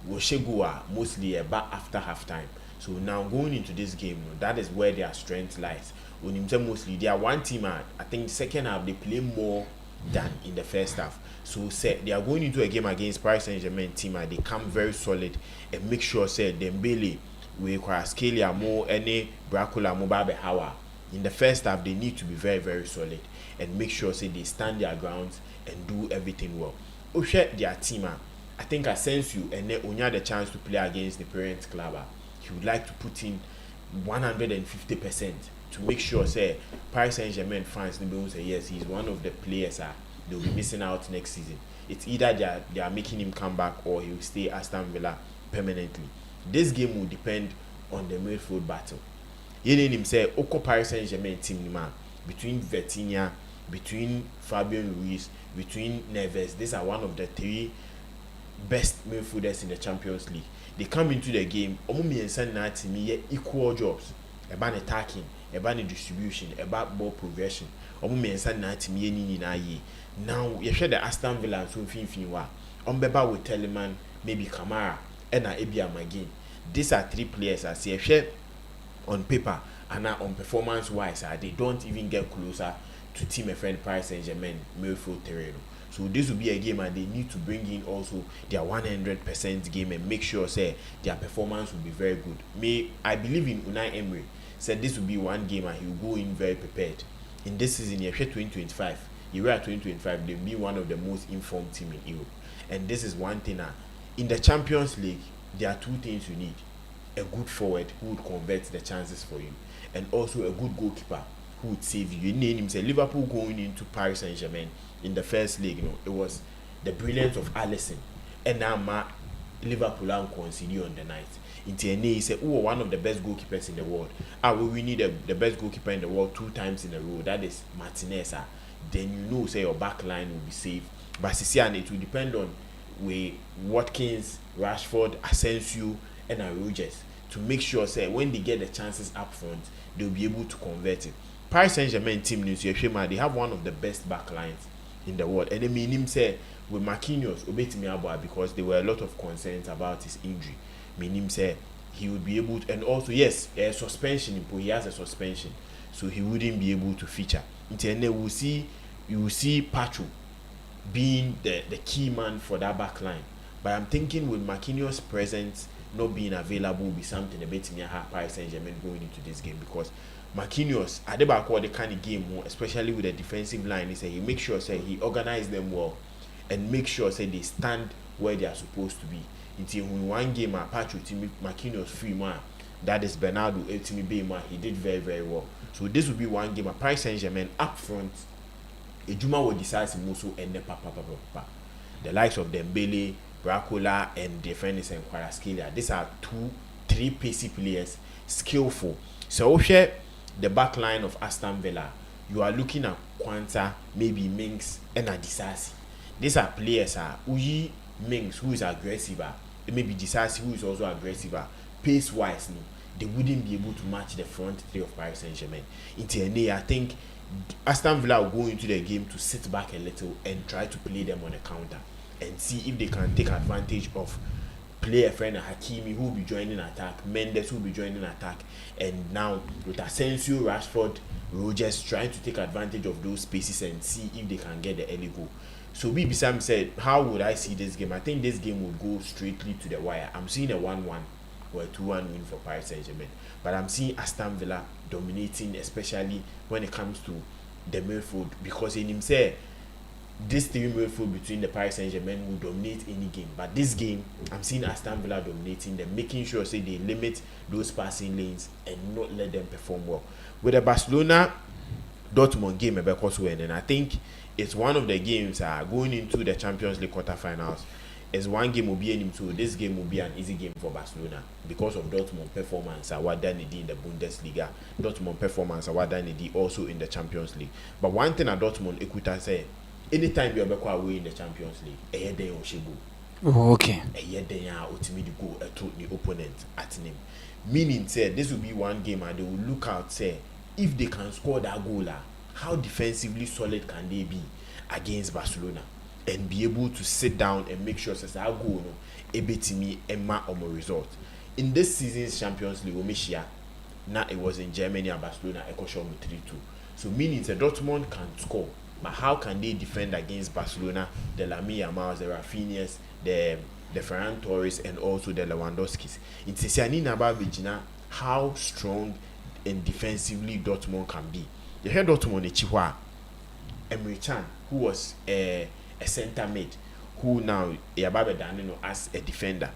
Woshegua mostly about after half time. So now going into this game, that is where their strength lies. When mostly they are one team, I think second half they play more than in the first half. So say they are going into a game against Paris Saint-Germain team and they come very solid and make sure say Dembele, we Kvaratskhelia more any Dracula Mubabe Hawa. In the first half they need to be very very solid and make sure say they stand their grounds and do everything well. Oshe their team, I think I sense you and then only had the chance to play against the parent club. He would like to put in 150% to make sure say Paris Saint-Germain fans will say yes, he's one of the players they'll be missing out next season. It's either they are making him come back or he will stay Aston Villa permanently. This game will depend on the midfield battle. He him say Oko Paris Saint-Germain team between Vitinha, between Fabian Ruiz, between Neves. These are one of the 3 best midfielders in the Champions League. They come into the game, equal jobs about attacking, about distribution, about ball progression. Now you share the Aston Villa and so Finfinwa. Beba with Telemann, maybe Kamara, and Ebia Magin. These are 3 players I see share on paper and on performance wise. They don't even get closer to team a friend Paris Saint-Germain midfield terrain. So this will be a game and they need to bring in also their 100% game and make sure say their performance will be very good. I believe in Unai Emery said this will be one game and he will go in very prepared. In this season, you 2025, you are 2025, they'll be one of the most informed team in Europe. And this is one thing. In the Champions League, there are 2 things you need: a good forward who would convert the chances for you, and also a good goalkeeper who would save you. You name him. Say Liverpool going into Paris Saint-Germain in the first leg, it was the brilliance of Alisson, and now Liverpool are conceding on the night. In TNA, he said, one of the best goalkeepers in the world. We need the best goalkeeper in the world 2 times in a row. That is Martinez. Then say your back line will be safe. But it will depend on Watkins, Rashford, Asensio, and Rodgers to make sure say when they get the chances up front, they'll be able to convert it. Paris Saint-Germain team news, they have one of the best back lines in the world. And they mean him say with Marquinhos, because there were a lot of concerns about his injury. Meaning say he would be able to, and also yes, a suspension. He has a suspension, so he wouldn't be able to feature. And you will see Pacho being the key man for that back line. But I'm thinking with Marquinhos' presence not being available will be something a bit near Paris Saint-Germain going into this game, because Marquinhos at the kind of game, especially with the defensive line, he makes sure say he organizes them well and make sure say they stand where they are supposed to be. Until one game Pacho Marquinhos free man, that is Bernardo Etimi Bema, he did very very well. So this will be one game at Paris Saint-Germain up front. Ejuma will decide Musu and the likes of Dembele, Dracula, and defenders and Kvaratskhelia. These are 3 pacey players, skillful. So share the back line of Aston Villa. You are looking at Quanta, maybe Minks, and Adisasi. These are players Uyi Minks, who is aggressive, maybe Disasi, who is also aggressive. Pace wise, they wouldn't be able to match the front 3 of Paris Saint-Germain. In TNA, I think Aston Villa will go into the game to sit back a little and try to play them on a counter and see if they can take advantage of player friend Hakimi who will be joining attack, Mendes who will be joining attack, and now with Asensio, Rashford, Rodgers trying to take advantage of those spaces and see if they can get the early goal. So BB Sam said, how would I see this game? I think this game would go straightly to the wire. I'm seeing a 1-1 or a 2-1 win for Paris Saint-Germain, but I'm seeing Aston Villa dominating, especially when it comes to the midfield, because in him say this three midfield between the Paris Saint-Germain will dominate any game, but this game I'm seeing Aston Villa dominating them, making sure say they limit those passing lanes and not let them perform well. With the Barcelona Dortmund game because when, and I think it's one of the games going into the Champions League quarterfinals. As one game will be in him too, this game will be an easy game for Barcelona because of Dortmund performance and what they did in the Bundesliga, Dortmund performance and what they did also in the Champions League. But one thing at Dortmund, Ekuta say, anytime you are away in the Champions League, a year then you go. Oh, okay. A year then you ultimately go to the opponent at him. Meaning, say this will be one game and they will look out, say if they can score that goal, how defensively solid can they be against Barcelona? And be able to sit down and make sure that I go a bit to me and my result. In this season's Champions League, now it was in Germany and Barcelona, I got 3-2. So meaning that Dortmund can score, but how can they defend against Barcelona, the Lamine Yamal, the Rafinhas, the Ferran Torres, and also the Lewandowskis? It's about how strong and defensively Dortmund can be. You heard Dortmund Chihua, Emre Can, who was a center mid, who now Yababe Danino as a defender.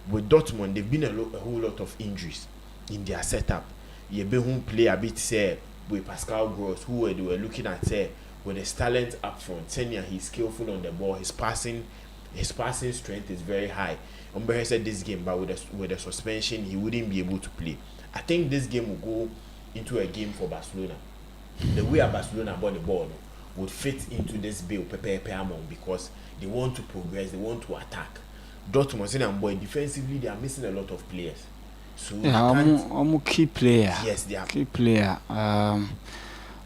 With Dortmund, they've been a whole lot of injuries in their setup. You be who play a bit say with Pascal Gross, who they were looking at say with his talent up front. Senior, he's skillful on the ball. His passing strength is very high. Umberhe said this game, but with the suspension, he wouldn't be able to play. I think this game will go into a game for Barcelona. The way Barcelona bought the ball would fit into this bill because they want to progress, they want to attack. Dortmund and boy defensively they are missing a lot of players. So yeah, key player. Yes, they are key player.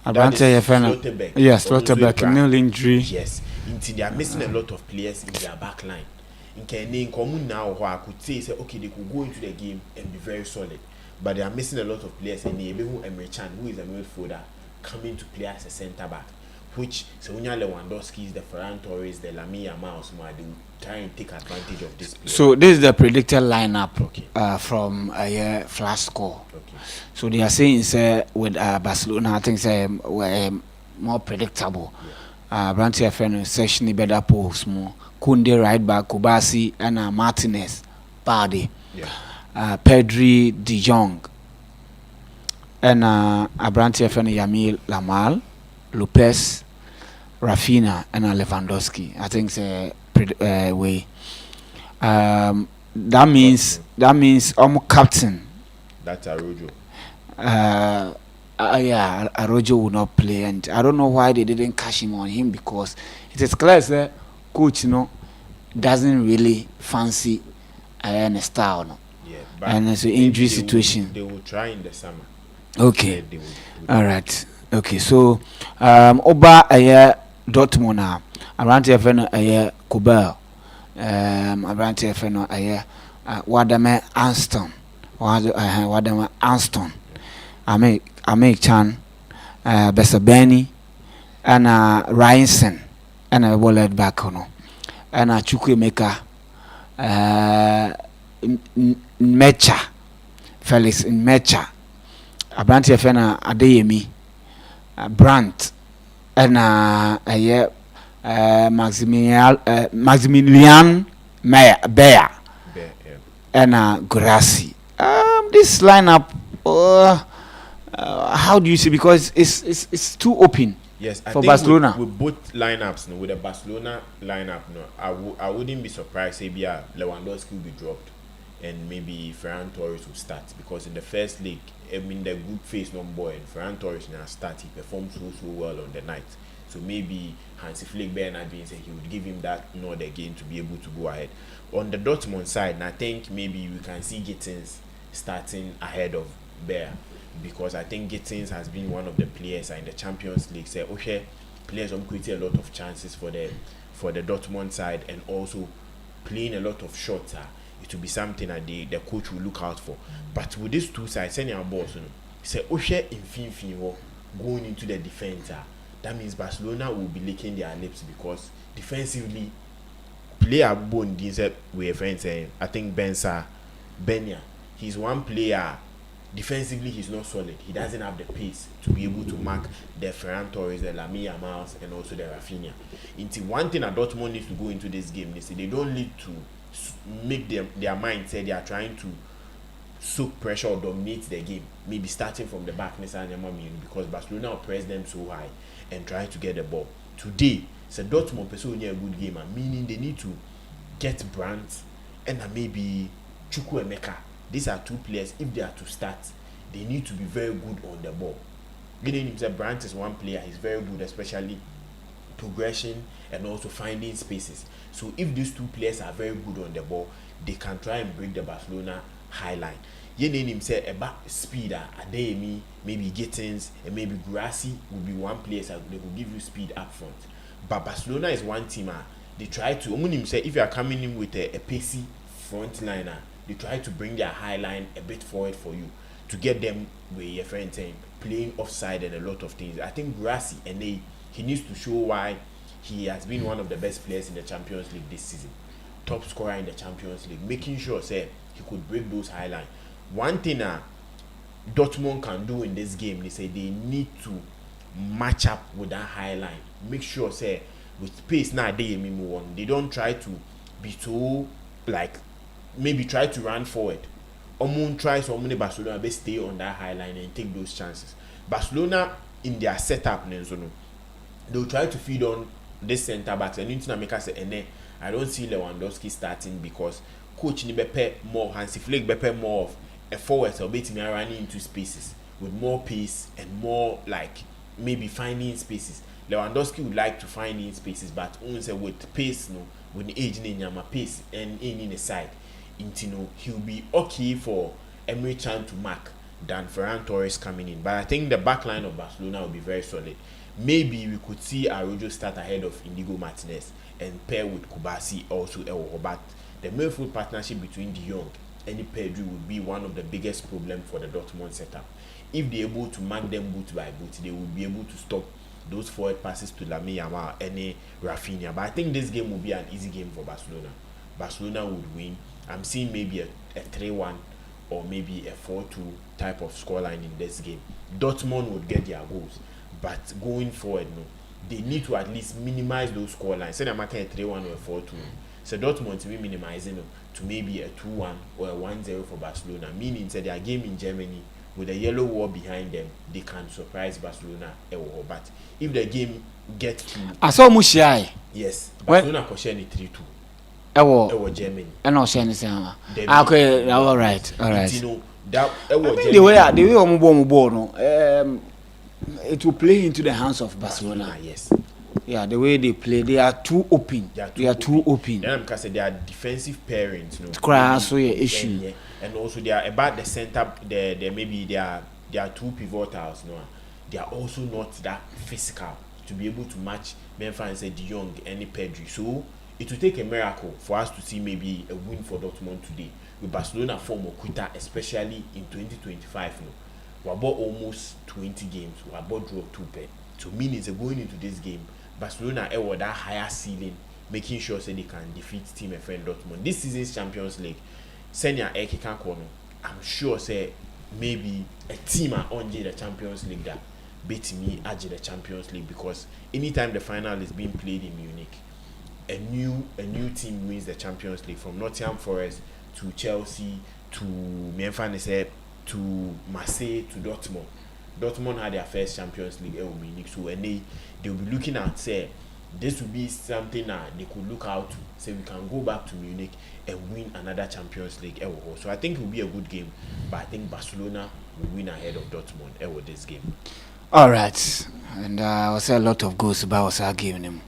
Slotterbeck. Yes, Slotterbeck, nil injury. Yes, until they are missing a lot of players in their back line. In common now, I could say okay, they could go into the game and be very solid, but they are missing a lot of players. And Emre Can, who is a midfielder, coming to play as a centre back, which Sonia Lewandowski, the Ferran Torres, the Lamine Yamal, they will try and take advantage of this player. So this is the predicted lineup, okay, from a flash score. Okay. So they are saying with Barcelona, I think were more predictable. Branty FN session better post more. Kunde right back, Kubasi and Martinez, Bardi, Pedri, De Jong, and Branty FN Yamil Lamal, Lopez, Rafinha, and Lewandowski. I think way. That means captain. That's Arojo. Yeah, Arojo will not play, and I don't know why they didn't cash him on him, because it is clear that coach doesn't really fancy a style, no. Yeah, and it's an injury situation. They will try in the summer. Okay, all right. Okay, so Oba Dortmund now. Around here for Kubel. Around here for Wadame Anston. Wadame Anston. I make Chan, Besabeni, and Ryanson, and a wallet back on, and a Chukwemeka, Mecha, Felix in Mecha, Around here for Adeyemi, Brandt, and Maximilian Bear, and Gurasi. This lineup, how do you see? Because it's too open. Yes, I for think Barcelona. With both lineups, with the Barcelona lineup, I wouldn't be surprised if Lewandowski will be dropped and maybe Ferran Torres will start, because in the first leg, I mean the group phase number and Ferran Torres now start, he performed so well on the night. So maybe Hansi Flick Bernard being said he would give him that nod again to be able to go ahead. On the Dortmund side, and I think maybe we can see Gittins starting ahead of Bear, because I think Gittins has been one of the players in the Champions League. Say, okay, players creating a lot of chances for the Dortmund side, and also playing a lot of shots. It will be something that the coach will look out for. But with these two sides, sending our boss, say, okay, in going into the defense, that means Barcelona will be licking their lips, because defensively, player bone we friends saying, I think Benya, he's one player. Defensively, he's not solid. He doesn't have the pace to be able to mark the Ferran Torres, the Lamine Yamal, and also the Rafinha. Into one thing that Dortmund needs to go into this game, they don't need to make their mind say they are trying to soak pressure or dominate the game. Maybe starting from the back, because Barcelona will press them so high and try to get the ball. Today, so Dortmund pursue a good game, meaning they need to get Brandt and maybe Chukwuemeka. These are two players. If they are to start, they need to be very good on the ball. Gideon himself, Brandt is one player. He's very good, especially progression and also finding spaces. So if these two players are very good on the ball, they can try and break the Barcelona high line. Yenin himself about speed, Adeyemi, maybe Gittins, and maybe Guirassy will be one player that they will give you speed up front. But Barcelona is one team. They try to, himself, if you are coming in with a pacey front liner, they try to bring their high line a bit forward for you to get them with your friend saying playing offside and a lot of things. I think Guirassy, and he needs to show why he has been one of the best players in the Champions League this season, top scorer in the Champions League, making sure he could break those high lines. One thing Dortmund can do in this game, they say they need to match up with that high line. Make sure with pace now they don't try to be too maybe try to run forward. Try so many Barcelona but stay on that high line and take those chances. Barcelona in their setup, they'll try to feed on this centre backs, and you make us say, I don't see Lewandowski starting because coach ni bepe more Hansi Flick bepe more of a forward, so me running into spaces with more pace and more maybe finding spaces. Lewandowski would like to find in spaces, but only with pace, with age in pace and in the side. He'll be okay for Emre Can to mark than Ferran Torres coming in. But I think the back line of Barcelona will be very solid. Maybe we could see Araujo start ahead of Indigo Martinez and pair with Kubasi also. But the midfield partnership between De Jong and Pedri would be one of the biggest problems for the Dortmund setup. If they're able to mark them boot by boot, they will be able to stop those forward passes to Lamine Yamal and Rafinha. But I think this game will be an easy game for Barcelona. Barcelona would win. I'm seeing maybe a 3-1 or maybe a 4-2 type of scoreline in this game. Dortmund would get their goals, but going forward, they need to at least minimize those scorelines. Say they're making a 3-1 or a 4-2. So Dortmund to be minimizing to maybe a 2-1 or a 1-0 for Barcelona, meaning that their game in Germany with a yellow wall behind them, they can surprise Barcelona. But if the game gets to I saw Mushiai. Yes, Barcelona question 3-2. Germany. And no sense. Okay, all right. That the way it will play into the hands of Barcelona. Yes. Yeah, the way they play, they are too open. They are too open. Then because they are defensive pairings, Crash issue. Yeah. And also they are about the center. They maybe they are two pivotals. They are also not that physical to be able to match Memphis and De Jong and Pedri. So it will take a miracle for us to see maybe a win for Dortmund today. With Barcelona form or quitter, especially in 2025. We about almost 20 games. We about draw 2 pair. So meaning going into this game, Barcelona with that higher ceiling, making sure they can defeat Team FN Dortmund. This season's Champions League, Senya Ekika Kono, I'm sure maybe a team on the Champions League that beat me at the Champions League, because anytime the final is being played in Munich, a new team wins the Champions League, from Nottingham Forest to Chelsea to Memphis to Marseille to Dortmund. Dortmund had their first Champions League in Munich, so and they'll be looking at this will be something that they could look out to, say we can go back to Munich and win another Champions League. So I think it will be a good game, but I think Barcelona will win ahead of Dortmund this game. All right, and I was a lot of goals about us giving him.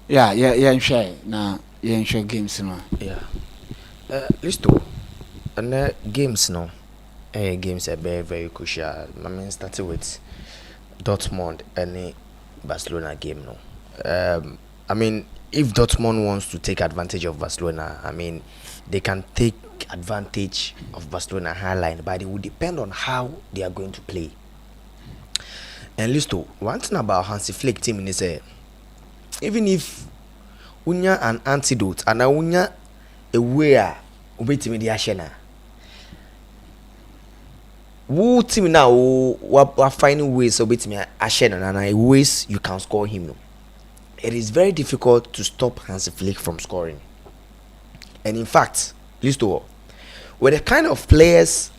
Yeah, sure. Now, sure games, Yeah. Listo. And games now. Games are very, very crucial. I mean, starting with Dortmund and Barcelona game. No, I mean, if Dortmund wants to take advantage of Barcelona, I mean, they can take advantage of Barcelona high line, but it will depend on how they are going to play. And Listo, one thing about Hansi Flick team is even if unya an antidote and unya a way ubetimi di ashena. Who team now we finding ways ubetimi ashena and ways you can score him. No. It is very difficult to stop Hansi Flick from scoring. And in fact, Listo, with the kind of players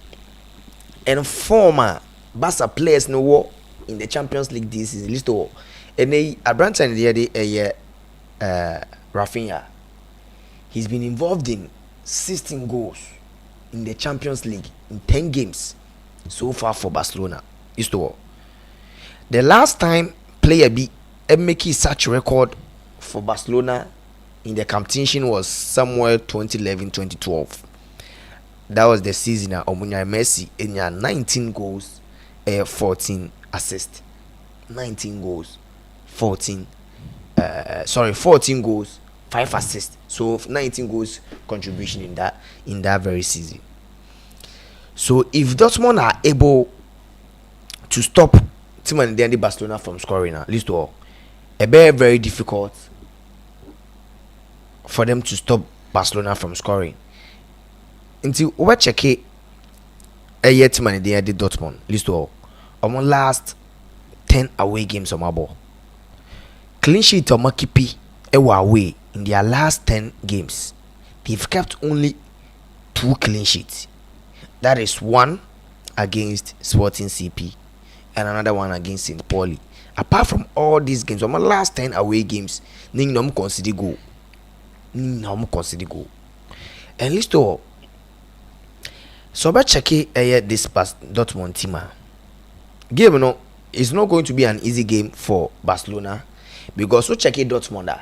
and former Barca players no war in the Champions League this season, Listo, and they Abraham Rafinha, he's been involved in 16 goals in the Champions League in 10 games so far for Barcelona. Listo, the last time player be making such record for Barcelona in the competition was somewhere 2011-2012. That was the season Omunya Messi in 19 goals, 14 assists. 19 goals, 14 goals, 5 assists. So 19 goals contribution in that very season. So if Dortmund are able to stop Timon and Barcelona from scoring, at least all, a very, very difficult for them to stop Barcelona from scoring. Until we check it, a yet man they did Dortmund. List all. Our last 10 away games on my ball. Clean sheet or Makipi away in their last 10 games. They've kept only 2 clean sheets. That is one against Sporting CP and another one against St. Pauli. Apart from all these games, on my last 10 away games, Ningnom consider goal. And list all. So about checking this past Dortmund team. Game no, it's not going to be an easy game for Barcelona because so checking Dortmund,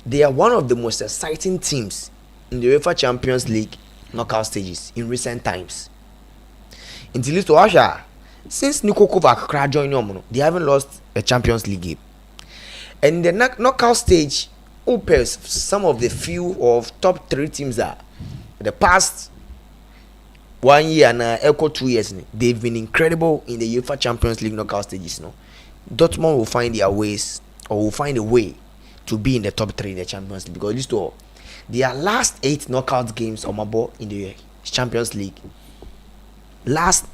they are one of the most exciting teams in the UEFA Champions League knockout stages in recent times. Until list to since Niko Kovac joined them, they haven't lost a Champions League game. And in the knockout stage, opens some of the few of top 3 teams that the past 1 year and echo 2 years, they've been incredible in the UEFA Champions League knockout stages. No, Dortmund will find their ways or will find a way to be in the top 3 in the Champions League because this all their last 8 knockout games on my ball in the Champions League. Last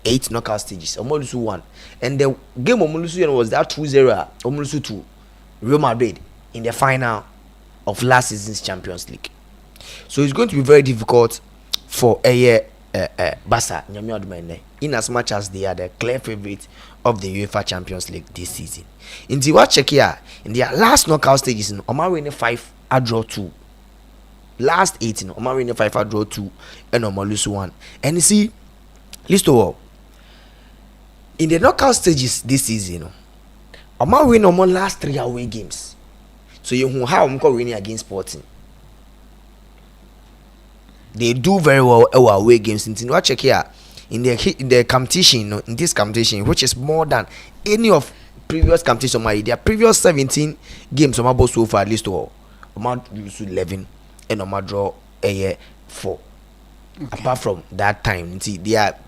8 knockout stages, Omolusu won, and the game Omolusu was that 2-0 Omolusu to Real Madrid in the final of last season's Champions League. So it's going to be very difficult for Barca in as much as they are the clear favorite of the UEFA Champions League this season. In the watch check here, in their last knockout stages, Omar winning 5, I draw 2. Last 18, Omar winning 5, I draw 2, and Omar lose 1. And you see, list of all, in the knockout stages this season, Omar win Omar last 3 away games. So you know how Omar winning against Sporting. They do very well away games. In what check here in the competition, in this competition, which is more than any of previous competitions. Their previous 17 games, Omar so far at least all. Omar lose 11 and Omar draw 4. Okay. Apart from that time, see their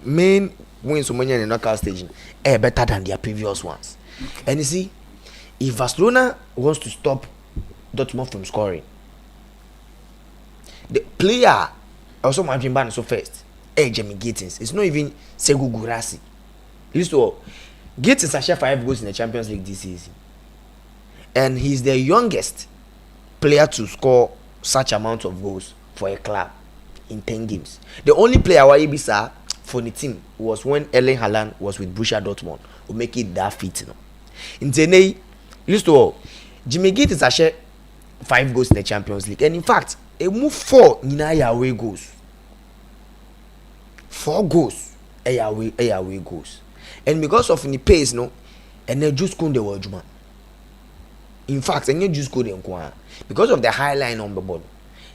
main wins in the knockout stage are better than their previous ones. Okay. And you see, if Barcelona wants to stop Dortmund from scoring, the player also might be banned so first. Jamie Gittins. It's not even Segu Gurasi. Listen to Gittins has shared 5 goals in the Champions League this season, and he's the youngest player to score such amount of goals for a club in 10 games. The only player who Ibisa for the team was when Erling Haaland was with Borussia Dortmund, who make it that fit. In Tenei, listen to Jimmy Gittins has shared 5 goals in the Champions League, and in fact, a move 4 away goals. 4 goals away goals. And because of the pace, and they just couldn't do Juma. In fact, and you just couldn't because of the high line on the board,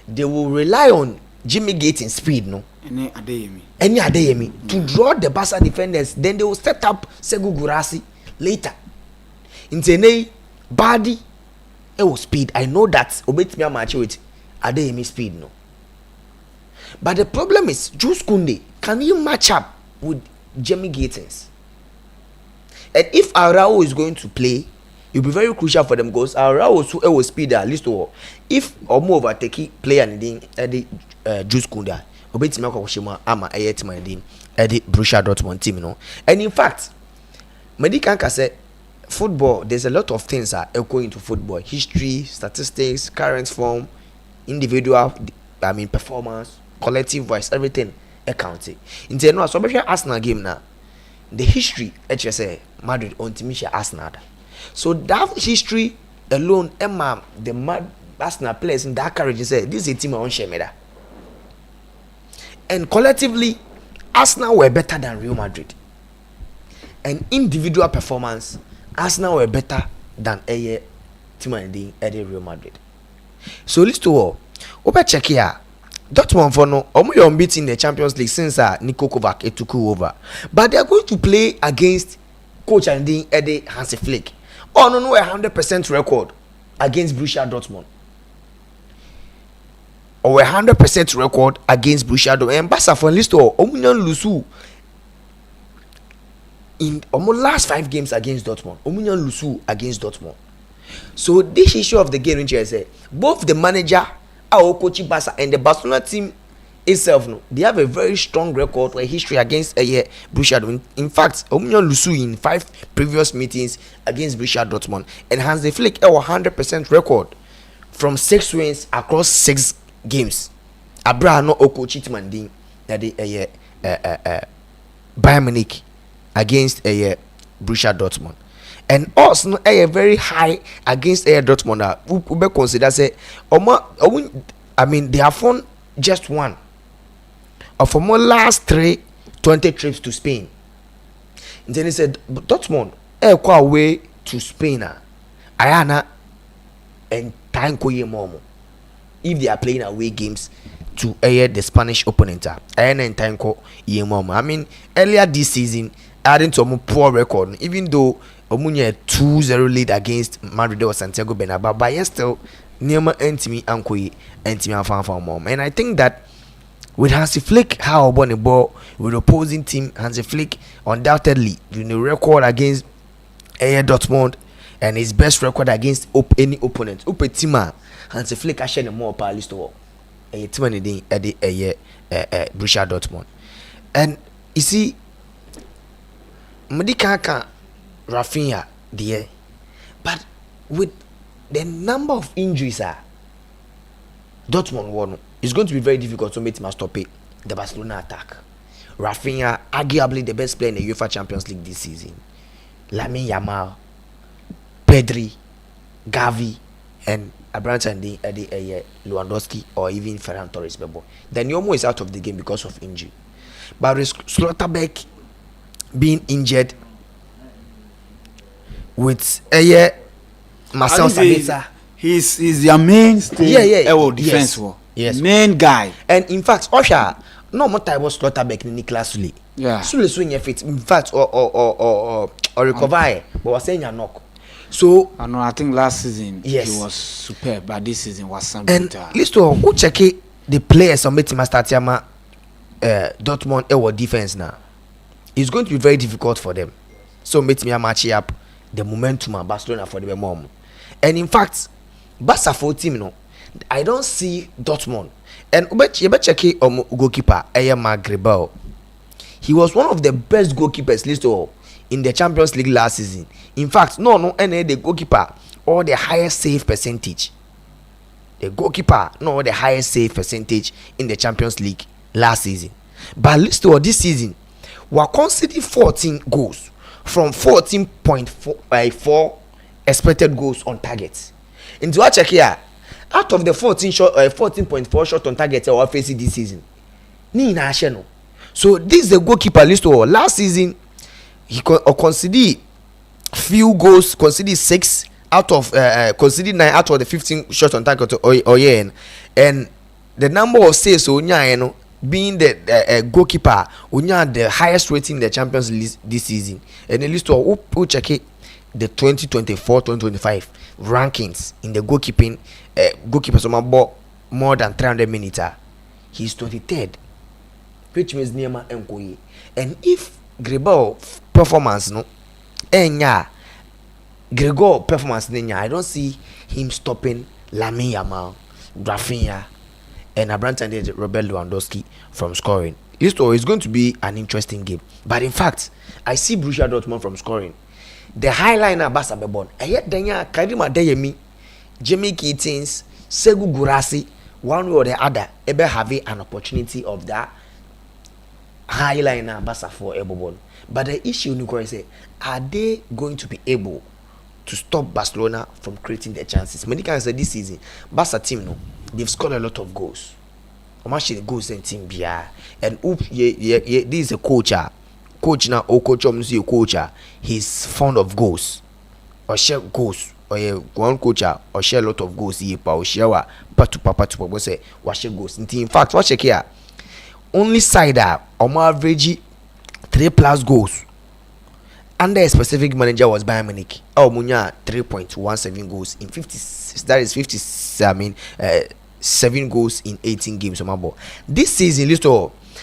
they will rely on Jimmy Gates in speed no. Any Adeyemi. Any Adeyemi to draw the Barca defenders. Then they will set up Segu Gurasi later. In Tenei, Badi, it was speed. I know that. Obet me a match with Adeyemi speed no. But the problem is, Jules Kounde, can you match up with Jimmy Gates? And if Arao is going to play, it will be very crucial for them because Arao will speed at least. If or more overtake player and the Jules Kounde, Obet me a Koshima ama ayet my din the Borussia Dortmund team no. And in fact, Medicanka said football, there's a lot of things are echoing into football: history, statistics, current form, individual, performance, collective voice, everything accounting. In general, so if you Arsenal game now, the history, HSA Madrid on Timisha Arsenal. So that history alone, Emma, the mad Arsenal players in that courage say this is a team on Shemeda. And collectively, Arsenal were better than Real Madrid. And individual performance, Arsenal were better than a team in Real Madrid. So listen to all. Over check here. Dortmund for no, you're unbeaten in the Champions League since Niko Kovac took over. But they are going to play against coach and Eddie Hansi Flick. Oh no, 100% record against Borussia Dortmund. Or 100% record against Borussia Dortmund. And Barca for list or Omunion Lusu in almost last 5 games against Dortmund. Omunion Lusu against Dortmund. So this issue of the game, which I say, both the manager, our coach Barca, and the Barcelona team itself, no, they have a very strong record or history against Borussia Dortmund. In fact, Omunion Lusu in 5 previous meetings against Borussia Dortmund, and Hansi Flick a 100% record from 6 wins across 6 games. Abraham no coach Itmandin that the Bayern Munich against Borussia Dortmund. And also a very high against Dortmund. We consider say they have won just one of our last 20 trips to Spain. And then he said Dortmund quite away to Spain. Ayana and Tanko Yemomo. If they are playing away games to the Spanish opponent, Ayana and Tanko Yemomo. Earlier this season, adding to a poor record, even though Omunya 2-0 lead against Madrid or Santiago Bernabeu, but yes, still Neema Entimi Ankoyi Entimi Afan Mom. And I think that with Hansi Flick, how about the ball with opposing team, Hansi Flick undoubtedly record against Dortmund and his best record against any opponent. Upetima Hansi Flick actually more power list to a team at the Borussia Dortmund. And you see, Medikaka Rafinha there, but with the number of injuries Dortmund won, it's going to be very difficult to make him stop it. The Barcelona attack. Rafinha, arguably the best player in the UEFA Champions League this season. Lamine Yamal, Pedri, Gavi, and Abraham and Lewandowski or even Ferran Torres. Then Yomo is out of the game because of injury. But with Schlotterbeck being injured, with Marcel Sabitzer, he's their mainstay. Defense war. Yes, main guy. And in fact, Osha, no more time was Schlotterbeck in Nicolas Sule. Yeah. Sule swing your feet. In fact, or recover, but was saying a knock. So I think last season yes, he was superb, but this season was something. And listen, who check it? The players on Metima Statiama Dortmund defense now. It's going to be very difficult for them. So Metima match up the momentum of Barcelona for the mom. And in fact, Barca for team no, I don't see Dortmund. And you better check it on goalkeeper Marc Gribel. He was one of the best goalkeepers listed in the Champions League last season. In fact, the goalkeeper or the highest save percentage. The goalkeeper the highest save percentage in the Champions League last season. But listed this season, we conceded 14 goals from 14.4 expected goals on target. Into what check here, out of the 14.4 shot on target we are facing this season, so this is the goalkeeper list. Last season he conceded few goals, conceded 6 out of conceded 9 out of the 15 shots on target and the number of saves onya no being the goalkeeper onya the highest rating in the Champions League this season. And at least who check it, the 2024-2025 rankings in the goalkeeping, goalkeepers on more than 300 minutes. He's 23rd, which means Neema Nkoye. And if Gregor performance no, Gregor performance I don't see him stopping Lamine Yamal, Rafinha, and Abraham Robert Lewandowski from scoring. It's going to be an interesting game. But in fact, I see Borussia Dortmund from scoring. The highliner Barca Bebon. Yet Denya Karima Deyemi, Jamie Gittins, Segu Gurasi, one way or the other, ever having an opportunity of that highliner Barca for Ebobon. But the issue is, are they going to be able to stop Barcelona from creating their chances? Many can say this season, Barca team no, they've scored a lot of goals. Actually, goals and team BR. And this is a coach. Coach now, or coach a coach. He's fond of goals or share goals. Or one coach or share a lot of goals. He or share papa to say what share goals. In fact, what check here? Only side on average 3+ goals. Under a specific manager was Bayern Munich. Oh, Munya 3.17 goals in 50. That is 50. 7 goals in 18 games. This season,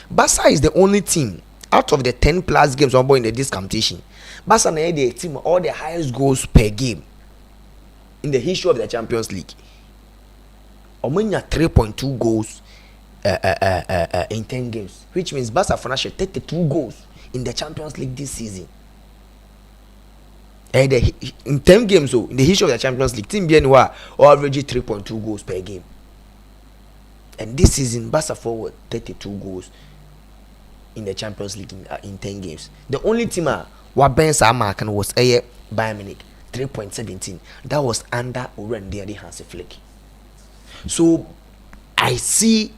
Barca is the only team out of the 10+ games in this competition. Barca is the team all the highest goals per game in the history of the Champions League. Omunya 3.2 goals in 10 games, which means Barca finished 32 goals in the Champions League this season. In 10 games, in the history of the Champions League, team BNY average 3.2 goals per game. And this season, Barca forward 32 goals in the Champions League in 10 games. The only team what Ben Samarkan was Bayern Munich 3.17. That was under Orende Hansi Flick. So I see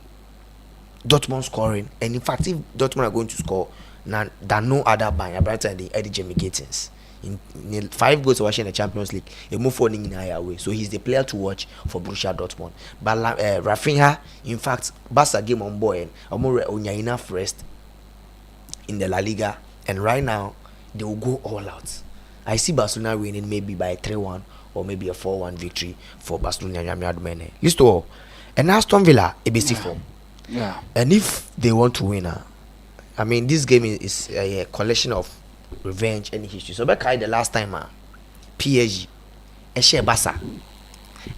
Dortmund scoring, and in fact, if Dortmund are going to score, now than no other Bayern, Brighton and Eddie Jamie Gittins. In 5 goals watching the Champions League, he moved forward in higher way. So he's the player to watch for Borussia Dortmund. But Rafinha, in fact, Barca game on board and Onya enough rest in the La Liga, and right now they will go all out. I see Barcelona winning maybe by a 3-1 or maybe a 4-1 victory for Barcelona. Listen all, and Aston Villa a basic form. Yeah. And if they want to win, I mean, this game is a collection of revenge and history. So back the last time PSG a share Barca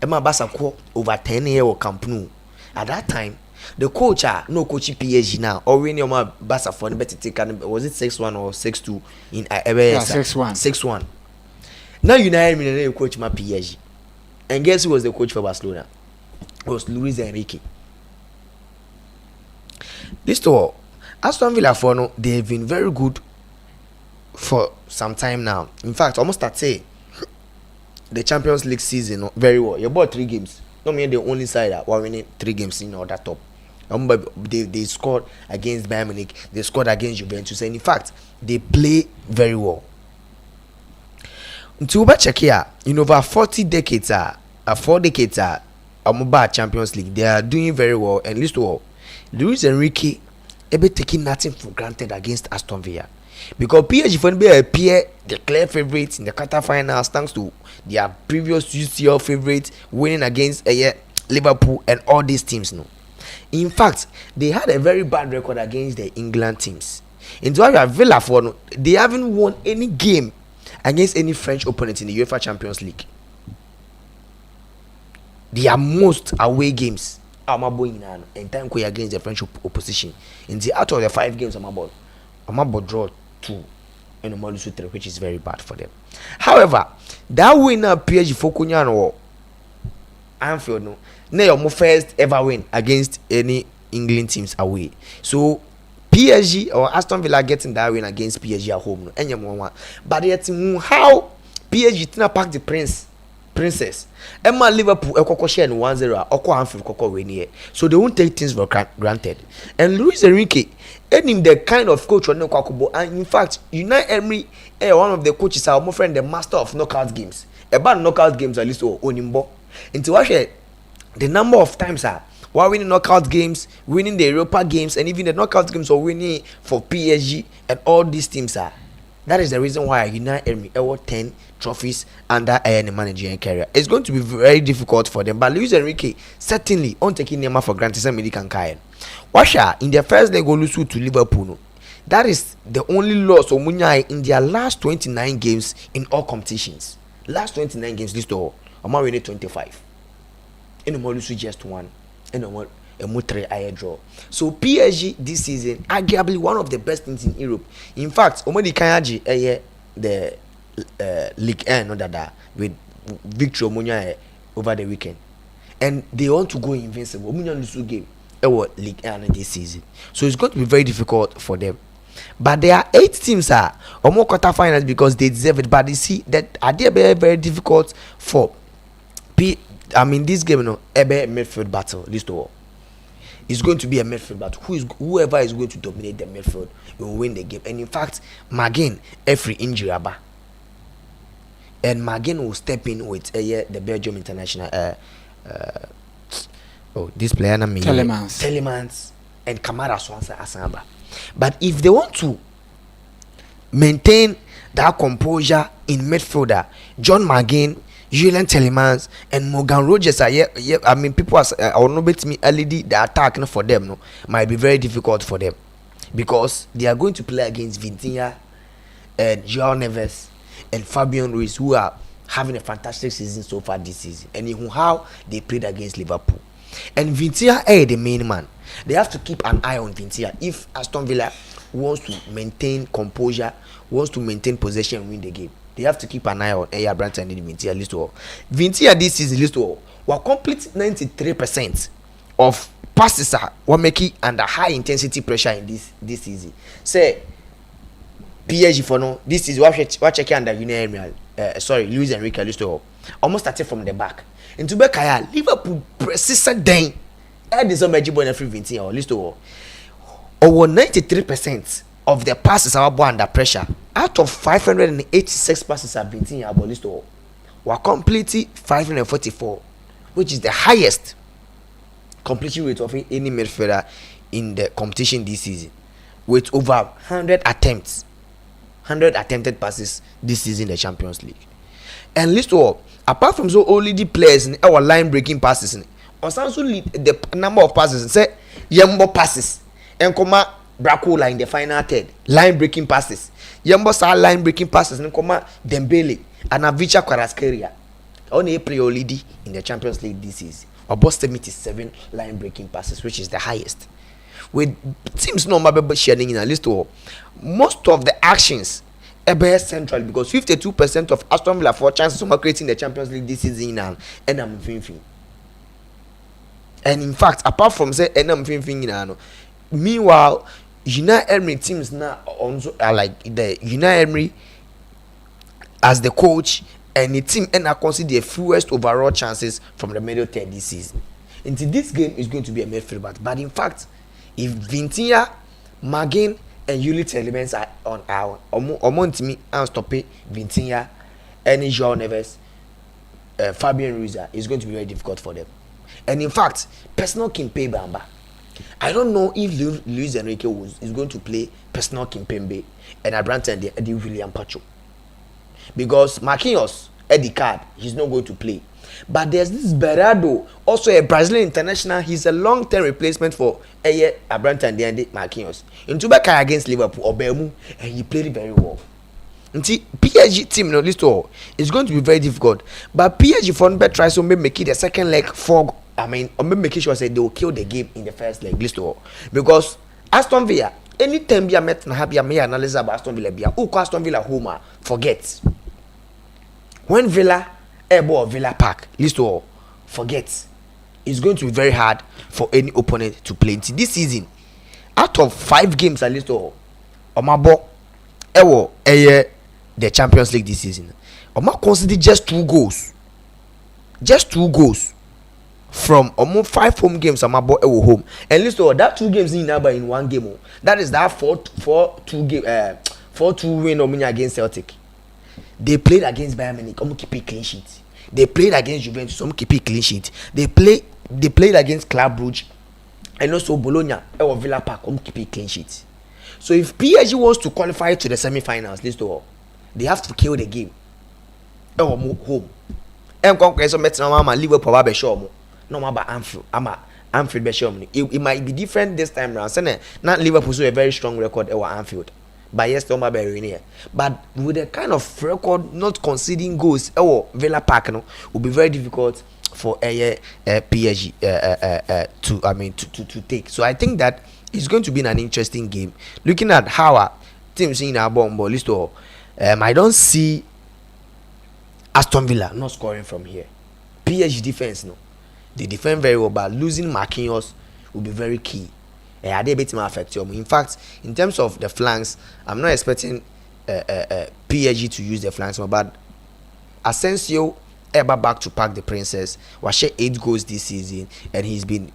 Emma Barca over 10 years or Camp Nou. At that time the coach no coach PSG now or when your Barca for the better take, was it 6-1 or 6-2 in 6-1. Now United Milan coach my PSG, and guess who was the coach for Barcelona? It was Luis Enrique. This to all, Aston Villa for no, they've been very good for some time now. In fact, almost at say the Champions League season very well. You bought 3 games. Not mean the only side that were winning 3 games in order top. They scored against Bayern Munich. They scored against Juventus. And in fact, they play very well. Until we check here, in over 4 decades, Mobile Champions League, they are doing very well. And least of all, Luis Enrique able taking nothing for granted against Aston Villa. Because PSG for be appear the clear favorites in the quarterfinals thanks to their previous UCL favorites winning against Liverpool and all these teams. No, in fact, they had a very bad record against the England teams. In Villa for no, they haven't won any game against any French opponent in the UEFA Champions League. Their most away games are and time against the French opposition. In the out of the 5 games, I'm about draw 2 and lose 3, which is very bad for them. However, that winner PSG for Kunyan or Anfield no, your first ever win against any England teams away. So PSG or Aston Villa getting that win against PSG at home no, and but yet how PSG tina pack the princess. Emma Liverpool ekoko share 1-0 oko Anfield koko win here. So they won't take things for granted. And Luis Enrique, him the kind of coach on Kwakubo, and in fact, Unai Emery, one of the coaches are my friend, the master of knockout games. About knockout games at least onimbo. Into actually the number of times while winning knockout games, winning the Europa games, and even the knockout games, or winning for PSG and all these teams are. That is the reason why United Emery award 10 trophies under a managerial career. It's going to be very difficult for them. But Luis Enrique certainly on taking them for granted some medical kind. Washa in their first leg go lose to Liverpool. No? That is the only loss of Munyai in their last 29 games in all competitions. Last 29 games, list all. Oma winning 25. And Oma lose just one. And Oma a Mutre air draw. So PSG this season arguably one of the best teams in Europe. In fact, Omodi Kanyaji the League 1 no dada with Victor Omonia over the weekend. And they want to go invincible. Omonia lose game League 1 this season. So it's going to be very difficult for them. But there are 8 teams are more quarterfinals because they deserve it. But you see that are they very, very difficult for this game, a midfield battle. List all. It's going to be a midfield battle. Whoever is going to dominate the midfield will win the game. And in fact, Magin every injury aba. And Magin will step in with the Belgium international this player name Telemans and Kamara Swansa Asamba. But if they want to maintain that composure in midfielder, John Magin, Julian Telemans and Morgan Rogers are people are not bet me LED the attack for them might be very difficult for them because they are going to play against Vitinha and João Neves and Fabian Ruiz, who are having a fantastic season so far this season, and even how they played against Liverpool. And Vitinha the main man. They have to keep an eye on Vitinha if Aston Villa wants to maintain composure, wants to maintain possession and win the game. They have to keep an eye on Brandt and Vitinha list all. Vitinha this season list all will complete 93% of passes were making under high intensity pressure in this season. Say PSG for no this is what checking under Luis Enrique list all. Almost started from the back. Into Bekaya, Liverpool persistent then. Add this on Majibo and free Vitinha or list all. Over 93% of the passes are under pressure. Out of 586 passes have been seen about list all were completely 544, which is the highest completion rate of any midfielder in the competition this season, with over 100 attempted passes this season in the Champions League. And list all, apart from so only the players in our line breaking passes, also lead the number of passes say Yembo passes and Koma Bracola in the final third line breaking passes. Yembo saw line breaking passes and Koma Dembele and Avicha Kvaratskhelia only priority in the Champions League this season. Or Boston 7 line breaking passes, which is the highest. With teams no matter sharing in a list or most of the actions are central because 52% of Aston Villa for chances of creating the Champions League this season and I'm thinking. And in fact, apart from say I'm thinking meanwhile, United Emery teams now also are like the United Emery as the coach and the team and I consider the fewest overall chances from the middle third this season. Into this game is going to be a midfield battle. But in fact, if Vitinha, Magin, and Julian elements are on our Omontimi and stopping Vitinha and João Neves, Fabian Ruiz is going to be very difficult for them. And in fact, personal Kimpembe Bamba. I don't know if Luis Enrique is going to play personal Kimpembe and Abrante and Eddie William Pacho. Because Marquinhos, Eddie Card, he's not going to play. But there's this Berardo, also a Brazilian international. He's a long-term replacement for Abrante and Marquinhos. In Tubaka against Liverpool, Obemu, and he played it very well. Until PSG team no list all, it's going to be very difficult. But PSG for MYBET tries to make it the second leg for. Or making sure say they will kill the game in the first leg list all because Aston Villa anytime we are met na happy me analysis about Aston Villa bia who Aston Villa home forget when Villa Airborne Villa Park list all forget it's going to be very hard for any opponent to play this season. Out of 5 games at least all Omabo the Champions League this season Oma consider just 2 goals from almost 5 home games I'm about home and listen that 2 games in number in 1 game that is that 4-2 win against Celtic. They played against Bayern Munich, keep a clean sheet. They played against Juventus, keep a clean sheet. They play they played against Club Brugge and also Bologna or Villa Park keep a clean sheet. So if PSG wants to qualify to the semi-finals, they have to kill the game. Home. And conquest of Metzama Liverpool be show no about Anfield be show. It might be different this time round. Not Liverpool so a very strong record at Anfield. But yes, Tom Berry. But with a kind of record not conceding goals, Villa Park will be very difficult for PSG to take. So I think that it's going to be an interesting game. Looking at how our teams in our bomb list, I don't see Aston Villa not scoring from here. PSG defense, they defend very well, but losing Marquinhos will be very key. They beat him affect you. In fact, in terms of the flanks, I'm not expecting PSG to use the flanks more, but Asensio ever back to Park the Princess was share 8 goals this season, and he's been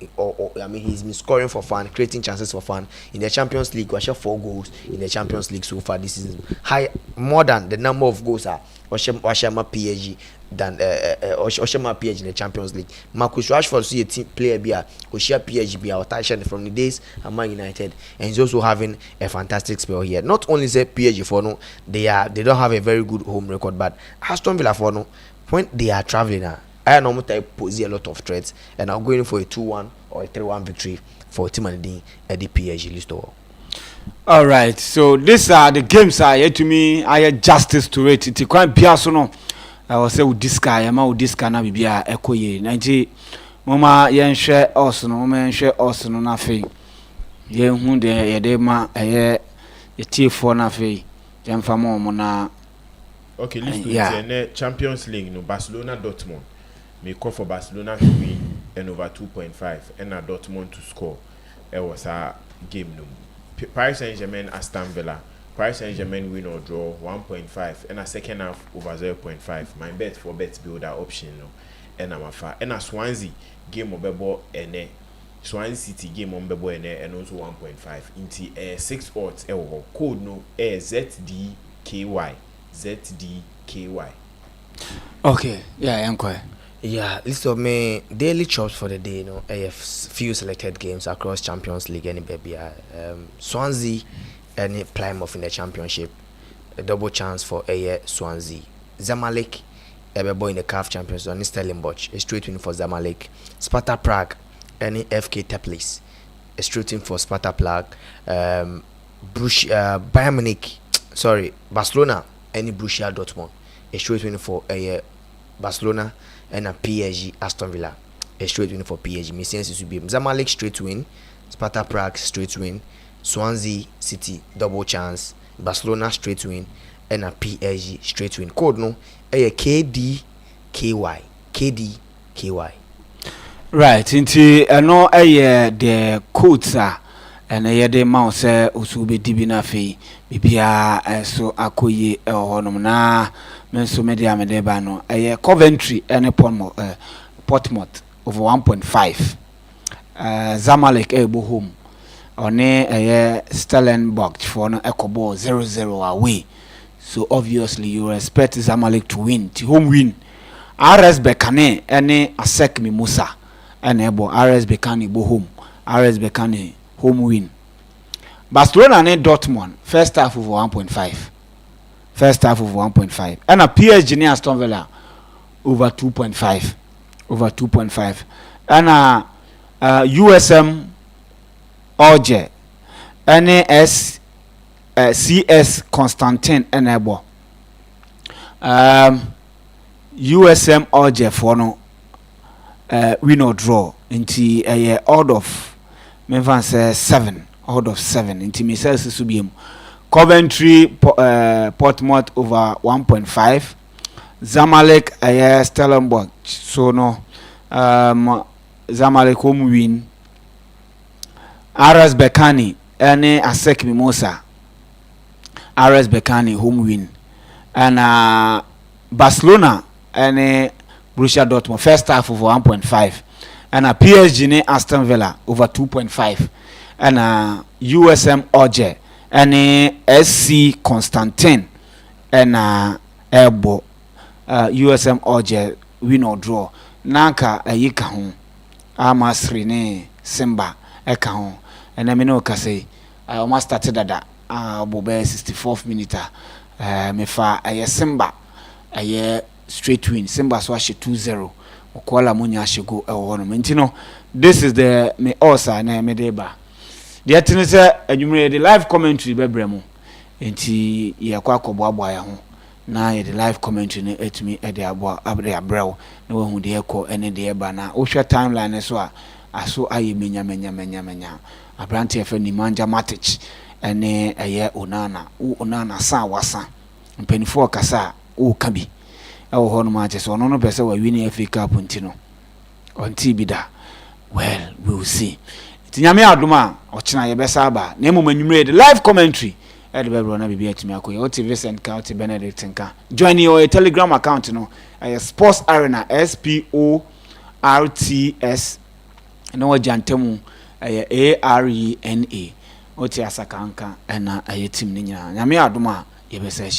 he's been scoring for fun, creating chances for fun in the Champions League. Was share 4 goals in the Champions League so far this season, high more than the number of goals was share PSG than Oshema PSG in the Champions League. Marcus Rashford see a team player be Oshia PSG be our from the days at Man United, and he's also having a fantastic spell here. Not only say PSG for they don't have a very good home record, but Aston Villa for when they are traveling I know pose a lot of threats, and I'm going for a 2-1 or a 3-1 victory for team at the PSG list. All right, so these are the games yet to me. I had justice to it. It's quite biasono. I was say with this guy, I'm with this guy now. Be a echo ye. Ninety, mama, yen share us no, mama share us no nothing. Yen who de ma a tea for nothing. Yen for mona. Okay, listen to Champions League. No, Barcelona Dortmund. May call for Barcelona to win and over 2.5, and a Dortmund to score. It was a game. No, Paris Saint-Germain Aston Villa. Paris Saint-Germain win or draw 1.5, and a second half over 0.5. My bet for bet builder option. No, and I'm a far. And a Swansea game of Bebo and Swansea City game on Bebo and also 1.5. Into 6 odds. Code no ZDKY. ZDKY. Okay, yeah, inquire. Yeah, list of me daily chops for the day. I have few selected games across Champions League and baby. Swansea and Plymouth in the Championship. A double chance for Swansea. Zamalek, a boy in the CAF Champions League. Stellenbosch, a straight win for Zamalek. Sparta Prague, and FK Teplice, a straight win for Sparta Prague. Bayern Munich, Barcelona. Any Borussia Dortmund, a straight win for Barcelona, and a PSG Aston Villa, a straight win for PSG. My sense will be Zamalek straight win, Sparta Prague straight win, Swansea City double chance, Barcelona straight win, and a PSG straight win. Code no, a KDKY. Right, into no the codes are. And the mouse also be dibina fee, bibia so akoye na menso media medebano Coventry and Portsmouth over 1.5 Zamalek ebo home one Stellenbosch for no Ecobo 0-0 away. So obviously you expect Zamalek to win, to home win. RS Bekane any Asek Mimosa and ebo RS Bekane bo home, RS Bekane home win. Barcelona and Dortmund first half over 1.5. First half over 1.5. And a PSG near Aston Villa over 2.5. Over 2.5. And a USM Orge NAS CS Constantine enable. USM Orge for no win or draw into a odd of Memphis says 7 out of 7. Into me says this will be Coventry Portsmouth over 1.5. Zamalek Stellenbosch. So no Zamalek home win. RS Bekani any Asek Mimosa. RS Bekani home win. And Barcelona any Borussia Dortmund first half over 1.5. And a PSG ne Aston Villa over 2.5. And a USM Orge and SC Constantine and USM Orge win or draw. Nanka a yika home. Amasri ne Simba eka ho ena me no kase almost started dada bobe 64th minute me fa Simba straight win Simba so ahye 2-0 okola munya ahye go ewo no mentino this is the me also na me deba de atene se adwumre de live commentary bebremu enti ye kwa akọboaboa ya ho na ye de live commentary ne etumi e de aboa abre abrew na wahu de ekọ ene de eba na wo hwe timeline so a aso aye menya abrante efe ni manja matic ene onana sa wasa mpenifo kasa o kabi ewo ho no ma je so no no pese wa win FA Cup ntino onti bida well we will see tinyame adoma ochina ye besa aba na emomanyumre de live commentary ede bebro na bibia timi akoye o TV Vincent ka o TV Benedict nka join your Telegram account no Sports Arena SPORTS no wajantemu ARENA o ti asakanka na team ni nyina nyame adoma ye besa hia